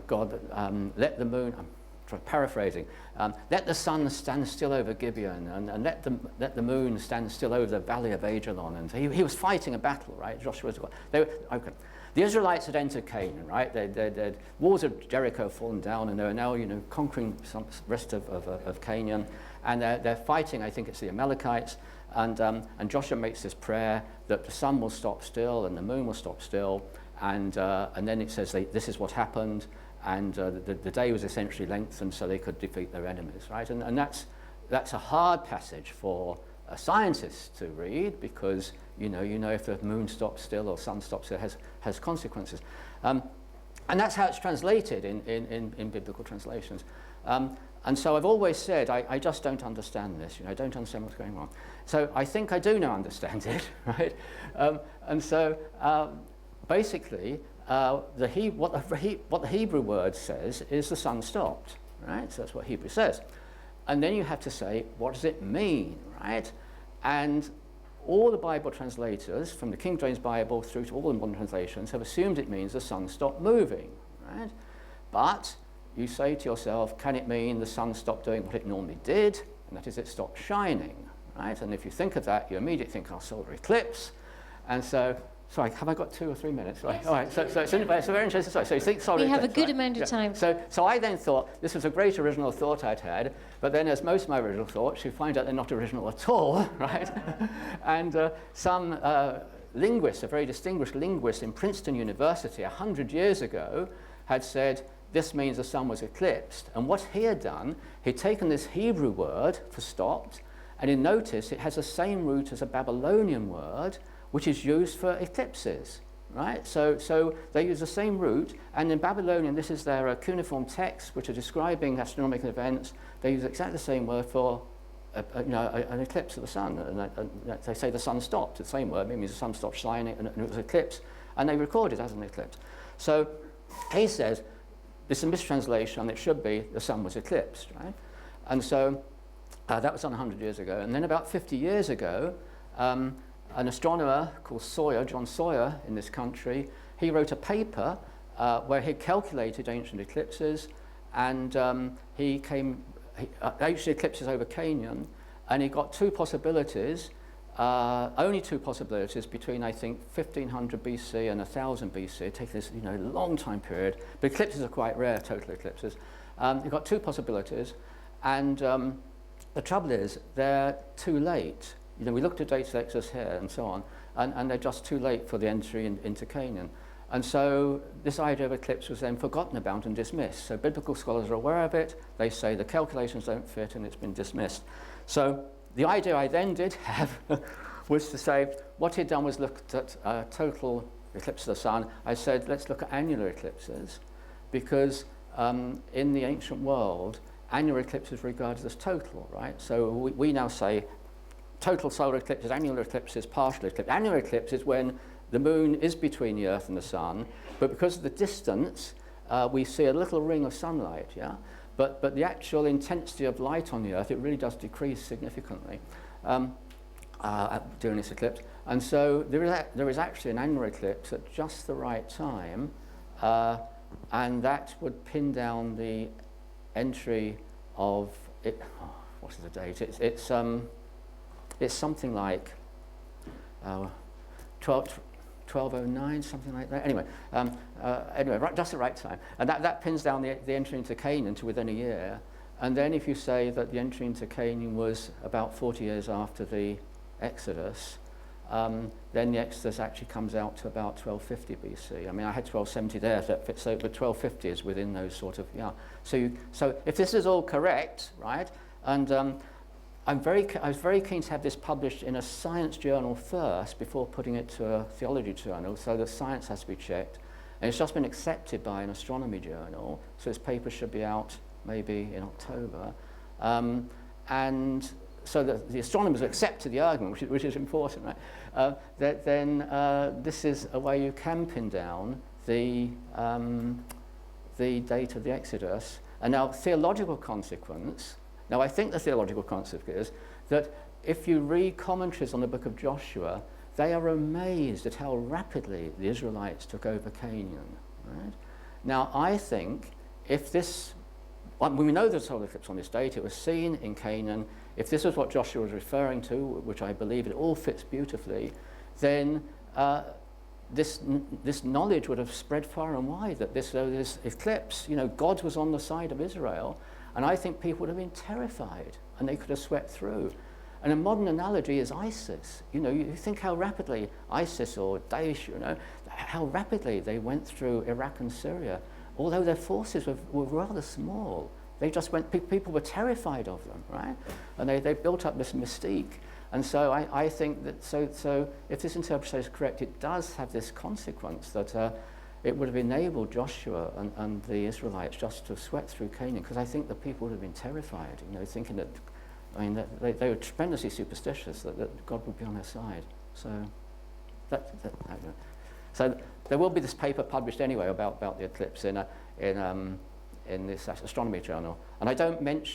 God, let the moon, I'm paraphrasing, let the sun stand still over Gibeon, and let the moon stand still over the valley of Ajalon. And he was fighting a battle, right? Joshua was God. Okay. The Israelites had entered Canaan, right? The walls of Jericho had fallen down, and they were now, conquering some rest of Canaan, and they're fighting. I think it's the Amalekites, and Joshua makes this prayer that the sun will stop still and the moon will stop still, and then it says this is what happened, and the day was essentially lengthened so they could defeat their enemies, right? And that's a hard passage for a scientist to read, because you know if the moon stops still or sun stops still, it has consequences, and that's how it's translated in biblical translations. And so I've always said I just don't understand this. I don't understand what's going on. So I think I do now understand it, right? And so basically, what the Hebrew word says is the sun stopped, right? So that's what Hebrew says. And then you have to say, what does it mean, right? And all the Bible translators, from the King James Bible through to all the modern translations, have assumed it means the sun stopped moving, right? But you say to yourself, can it mean the sun stopped doing what it normally did? And that is, it stopped shining, right? And if you think of that, you immediately think, solar eclipse. And so, sorry, have I got 2 or 3 minutes? Right. Yes. All right, so it's a very interesting story. So you think solar eclipse, we have a good right? amount of time. So I then thought this was a great original thought I'd had, but then as most of my original thoughts, you find out they're not original at all, right? And some linguist, a very distinguished linguist in Princeton University 100 years ago, had said, this means the sun was eclipsed. And what he had done, he'd taken this Hebrew word for stopped, and you notice it has the same root as a Babylonian word, which is used for eclipses, right? So they use the same root, and in Babylonian, this is their cuneiform texts, which are describing astronomical events. They use exactly the same word for an eclipse of the sun. And they say the sun stopped, the same word, means the sun stopped shining, and it was an eclipse, and they record it as an eclipse. So he says, this is a mistranslation, it should be the sun was eclipsed, right? And so that was done 100 years ago. And then about 50 years ago, an astronomer called Sawyer, John Sawyer in this country, he wrote a paper where he calculated ancient eclipses, and ancient eclipses over Canaan, and he got only two possibilities between, I think, 1500 BC and 1000 BC. It takes this long time period, but eclipses are quite rare, total eclipses. You've got two possibilities, and the trouble is they're too late. We looked at dates of Exodus here and so on, and they're just too late for the entry into Canaan. And so this idea of eclipse was then forgotten about and dismissed. So biblical scholars are aware of it. They say the calculations don't fit, and it's been dismissed. So the idea I then did have was to say, what he'd done was looked at total eclipse of the sun. I said, let's look at annular eclipses, because in the ancient world, annular eclipses were regarded as total, right? So we now say total solar eclipses, annular eclipses, partial eclipses. Annular eclipse is when the moon is between the Earth and the Sun, but because of the distance, we see a little ring of sunlight, yeah? But the actual intensity of light on the Earth, it really does decrease significantly during this eclipse. And so there is actually an annular eclipse at just the right time, and that would pin down the entry of it. Oh, what is the date? It's something like 1209, something like that. Anyway, right, just the right time, and that pins down the entry into Canaan to within a year. And then if you say that the entry into Canaan was about 40 years after the Exodus, then the Exodus actually comes out to about 1250 BC. I mean, I had 1270 there, but 1250 is within those sort of, yeah. So if this is all correct, right, and I was very keen to have this published in a science journal first before putting it to a theology journal, so the science has to be checked. And it's just been accepted by an astronomy journal, so this paper should be out maybe in October. And so the astronomers accepted the argument, which is important, right? Then this is a way you can pin down the date of the Exodus. And now theological consequence. Now, I think the theological consequence is that if you read commentaries on the book of Joshua, they are amazed at how rapidly the Israelites took over Canaan. Right? Now, I think if this, when we know there's solar eclipse on this date, it was seen in Canaan. If this is what Joshua was referring to, which I believe it all fits beautifully, then this knowledge would have spread far and wide that this eclipse, God was on the side of Israel. And I think people would have been terrified, and they could have swept through. And a modern analogy is ISIS. You think how rapidly ISIS or Daesh, how rapidly they went through Iraq and Syria, although their forces were rather small. They just went, people were terrified of them, right? And they built up this mystique. And so I think that, so if this interpretation is correct, it does have this consequence that it would have enabled Joshua and the Israelites just to sweat through Canaan, because I think the people would have been terrified, thinking that, that they were tremendously superstitious that God would be on their side. So, so there will be this paper published anyway about the eclipse in this astronomy journal. And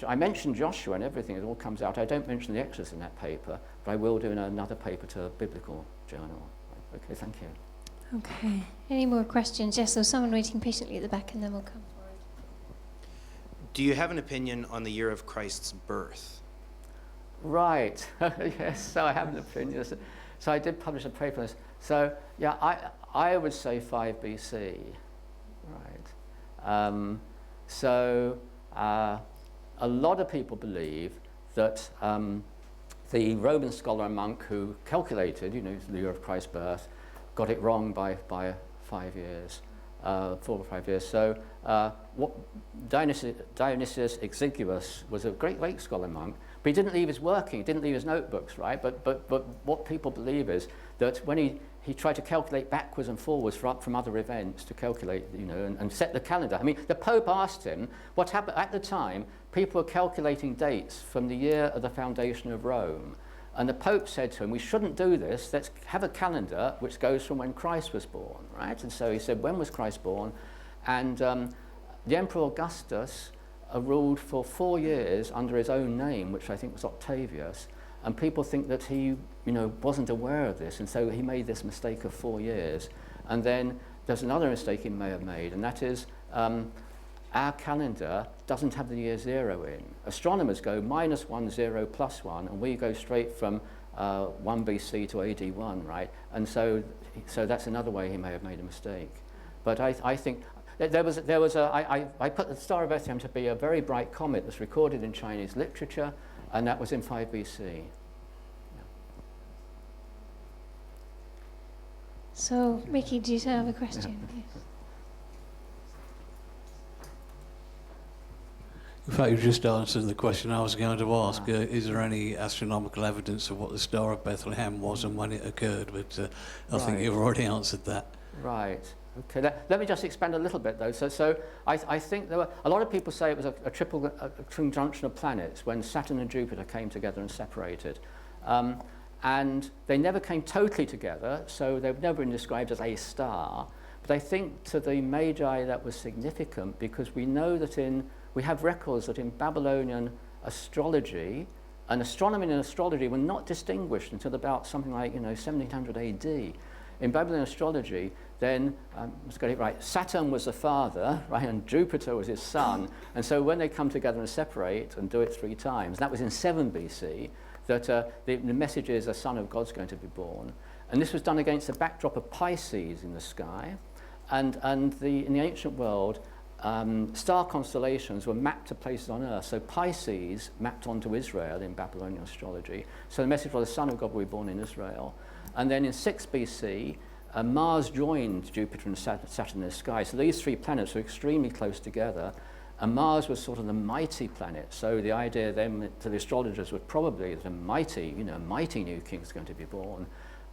I mention Joshua and everything, it all comes out. I don't mention the Exodus in that paper, but I will do in another paper to a biblical journal. Okay, thank you. Okay. Any more questions? Yes, so someone waiting patiently at the back, and then we'll come forward. Do you have an opinion on the year of Christ's birth? Right. Yes, so I have an opinion. So I did publish a paper on this. So, yeah, I would say 5 BC. Right. A lot of people believe that the Roman scholar and monk who calculated, the year of Christ's birth, got it wrong by 5 years, 4 or 5 years. So what Dionysius Exiguus was a great scholar monk, but he didn't leave his working, he didn't leave his notebooks, right? But what people believe is that when he tried to calculate backwards and forwards from other events to calculate, and set the calendar. I mean, the Pope asked him what happened at the time. People were calculating dates from the year of the foundation of Rome. And the Pope said to him, we shouldn't do this, let's have a calendar which goes from when Christ was born, right? And so he said, when was Christ born? And the Emperor Augustus ruled for 4 years under his own name, which I think was Octavius, and people think that he, wasn't aware of this, and so he made this mistake of 4 years. And then there's another mistake he may have made, and that is our calendar doesn't have the year 0 in. Astronomers go -1, 0, +1, and we go straight from 1 BC to AD 1, right? And so that's another way he may have made a mistake. But I think I put the Star of Bethlehem to be a very bright comet that's recorded in Chinese literature, and that was in 5 BC. Yeah. So, Mickey, do you have a question? Yes. In fact, you just answered the question I was going to ask. Is there any astronomical evidence of what the Star of Bethlehem was and when it occurred? But I think you've already answered that. Right. Okay. Let me just expand a little bit, though. So I think there were a lot of people say it was a triple conjunction of planets when Saturn and Jupiter came together and separated. And they never came totally together, so they've never been described as a star. But I think to the Magi that was significant, because we know that we have records that in Babylonian astrology, and astronomy and astrology were not distinguished until about something like 1700 AD. In Babylonian astrology, then, let's get it right, Saturn was the father, right, and Jupiter was his son. And so when they come together and separate and do it 3 times, that was in 7 BC, that the message is a son of God's going to be born. And this was done against the backdrop of Pisces in the sky. And in the ancient world, star constellations were mapped to places on Earth. So Pisces mapped onto Israel in Babylonian astrology. So the message was the son of God will be born in Israel. And then in 6 BC, Mars joined Jupiter and Saturn in the sky. So these 3 planets were extremely close together. And Mars was sort of the mighty planet. So the idea then to the astrologers was probably that a mighty new king is going to be born.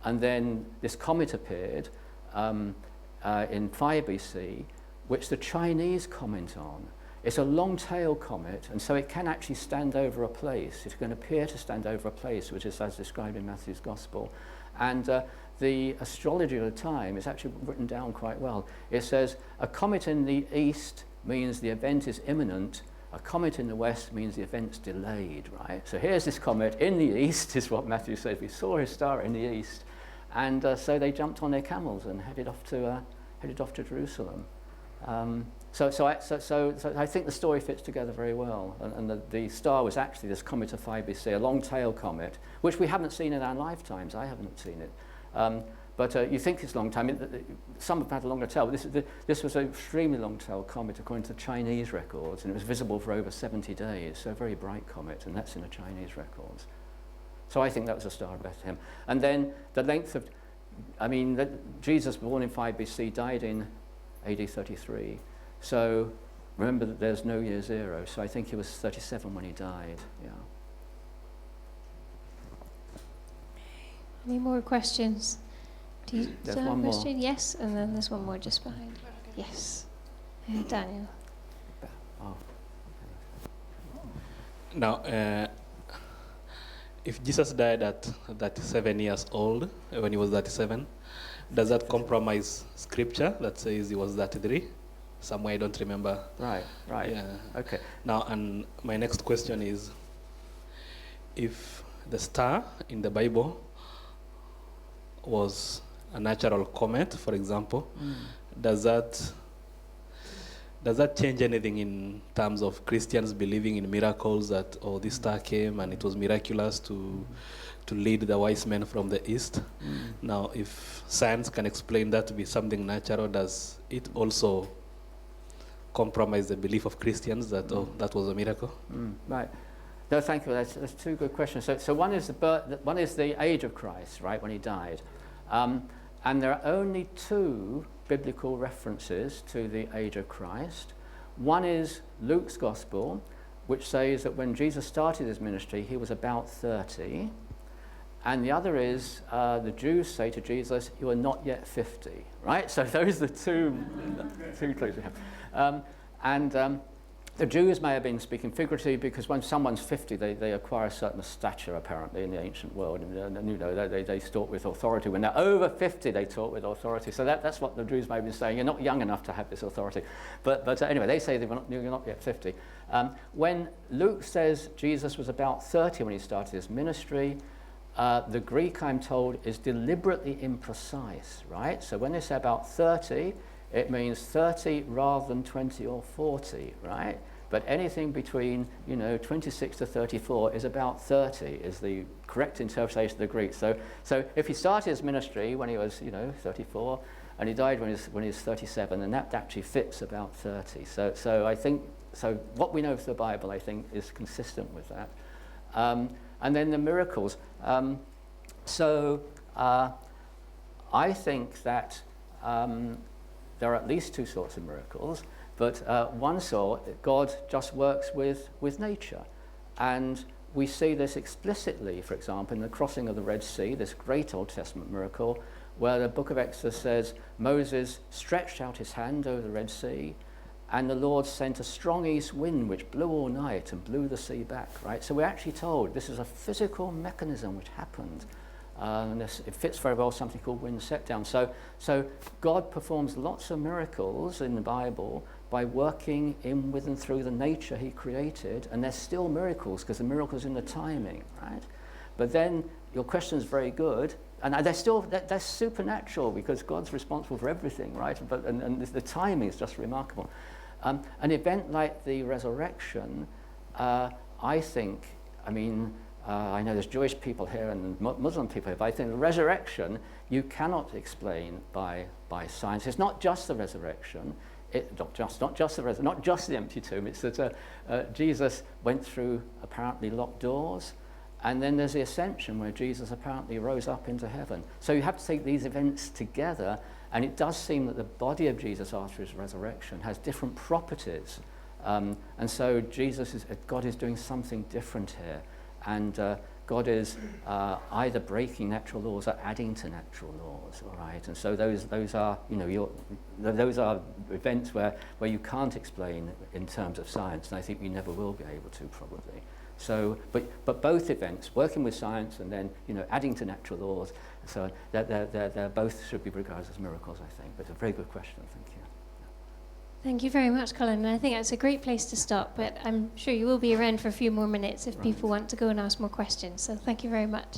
And then this comet appeared in 5 BC, which the Chinese comment on. It's a long-tail comet, and so it can actually stand over a place. It can appear to stand over a place, which is as described in Matthew's Gospel. And the astrology of the time is actually written down quite well. It says, a comet in the east means the event is imminent. A comet in the west means the event's delayed, right? So here's this comet in the east, is what Matthew said. We saw his star in the east. And so they jumped on their camels and headed off to Jerusalem. So I think the story fits together very well. And the star was actually this comet of 5 BC, a long-tail comet, which we haven't seen in our lifetimes. I haven't seen it. But you think it's a long time. Some have had a longer tail, but this was an extremely long-tail comet according to the Chinese records, and it was visible for over 70 days, so a very bright comet, and that's in the Chinese records. So I think that was a star of Bethlehem. And then the length of, Jesus, born in 5 BC, died in AD 33. So remember that there's no year 0, so I think he was 37 when he died, yeah. Any more questions? Do you There's still have a one more. question? Yes, and then there's one more just behind. Yes. Daniel. Oh. Now, if Jesus died at 37 years old, when he was 37, does that compromise scripture that says he was 33? Somewhere I don't remember. Right. Yeah. Okay. Now, and my next question is, if the star in the Bible was a natural comet, for example, does that change anything in terms of Christians believing in miracles, that this star came and it was miraculous to lead the wise men from the east? Now, if science can explain that to be something natural, does it also compromise the belief of Christians that that was a miracle? Right. No, thank you. That's 2 good questions. So one is one is the age of Christ, right, when he died. And there are only 2 biblical references to the age of Christ. One is Luke's Gospel, which says that when Jesus started his ministry, he was about 30. And the other is the Jews say to Jesus, you are not yet 50, right? So those are the 2 clues we have. The Jews may have been speaking figuratively, because when someone's 50, they acquire a certain stature, apparently, in the ancient world. And they talk with authority. When they're over 50, they talk with authority. So that's what the Jews may have been saying. You're not young enough to have this authority. But anyway, they say you're not yet 50. When Luke says Jesus was about 30 when he started his ministry, the Greek, I'm told, is deliberately imprecise, right? So when they say about 30, it means 30 rather than 20 or 40, right? But anything between, 26 to 34 is about 30, is the correct interpretation of the Greek. So if he started his ministry when he was, 34, and he died when he was 37, and that actually fits about 30. So I think, what we know of the Bible, I think, is consistent with that. And then the miracles. I think that there are at least 2 sorts of miracles, but one sort, God just works with nature. And we see this explicitly, for example, in the crossing of the Red Sea, this great Old Testament miracle, where the book of Exodus says Moses stretched out his hand over the Red Sea, and the Lord sent a strong east wind which blew all night and blew the sea back, right? So we're actually told this is a physical mechanism which happened. And it fits very well something called wind set down. So God performs lots of miracles in the Bible by working in, with, and through the nature he created, and they're still miracles because the miracle's in the timing, right? But then your question is very good, and they're supernatural because God's responsible for everything, right? But and the timing is just remarkable. An event like the resurrection, I think, I know there's Jewish people here and Muslim people here, but I think the resurrection you cannot explain by science. It's not just the resurrection. Not just the empty tomb. It's that Jesus went through apparently locked doors, and then there's the ascension where Jesus apparently rose up into heaven. So you have to take these events together, and it does seem that the body of Jesus after his resurrection has different properties, and so God is doing something different here, and God is either breaking natural laws or adding to natural laws, all right? And so those are, those are events where you can't explain in terms of science, and I think we never will be able to probably. So, but both events, working with science and then, adding to natural laws, so they're both should be regarded as miracles, I think. But it's a very good question, thank you. Thank you very much, Colin. And I think that's a great place to stop, but I'm sure you will be around for a few more minutes if people want to go and ask more questions. So thank you very much.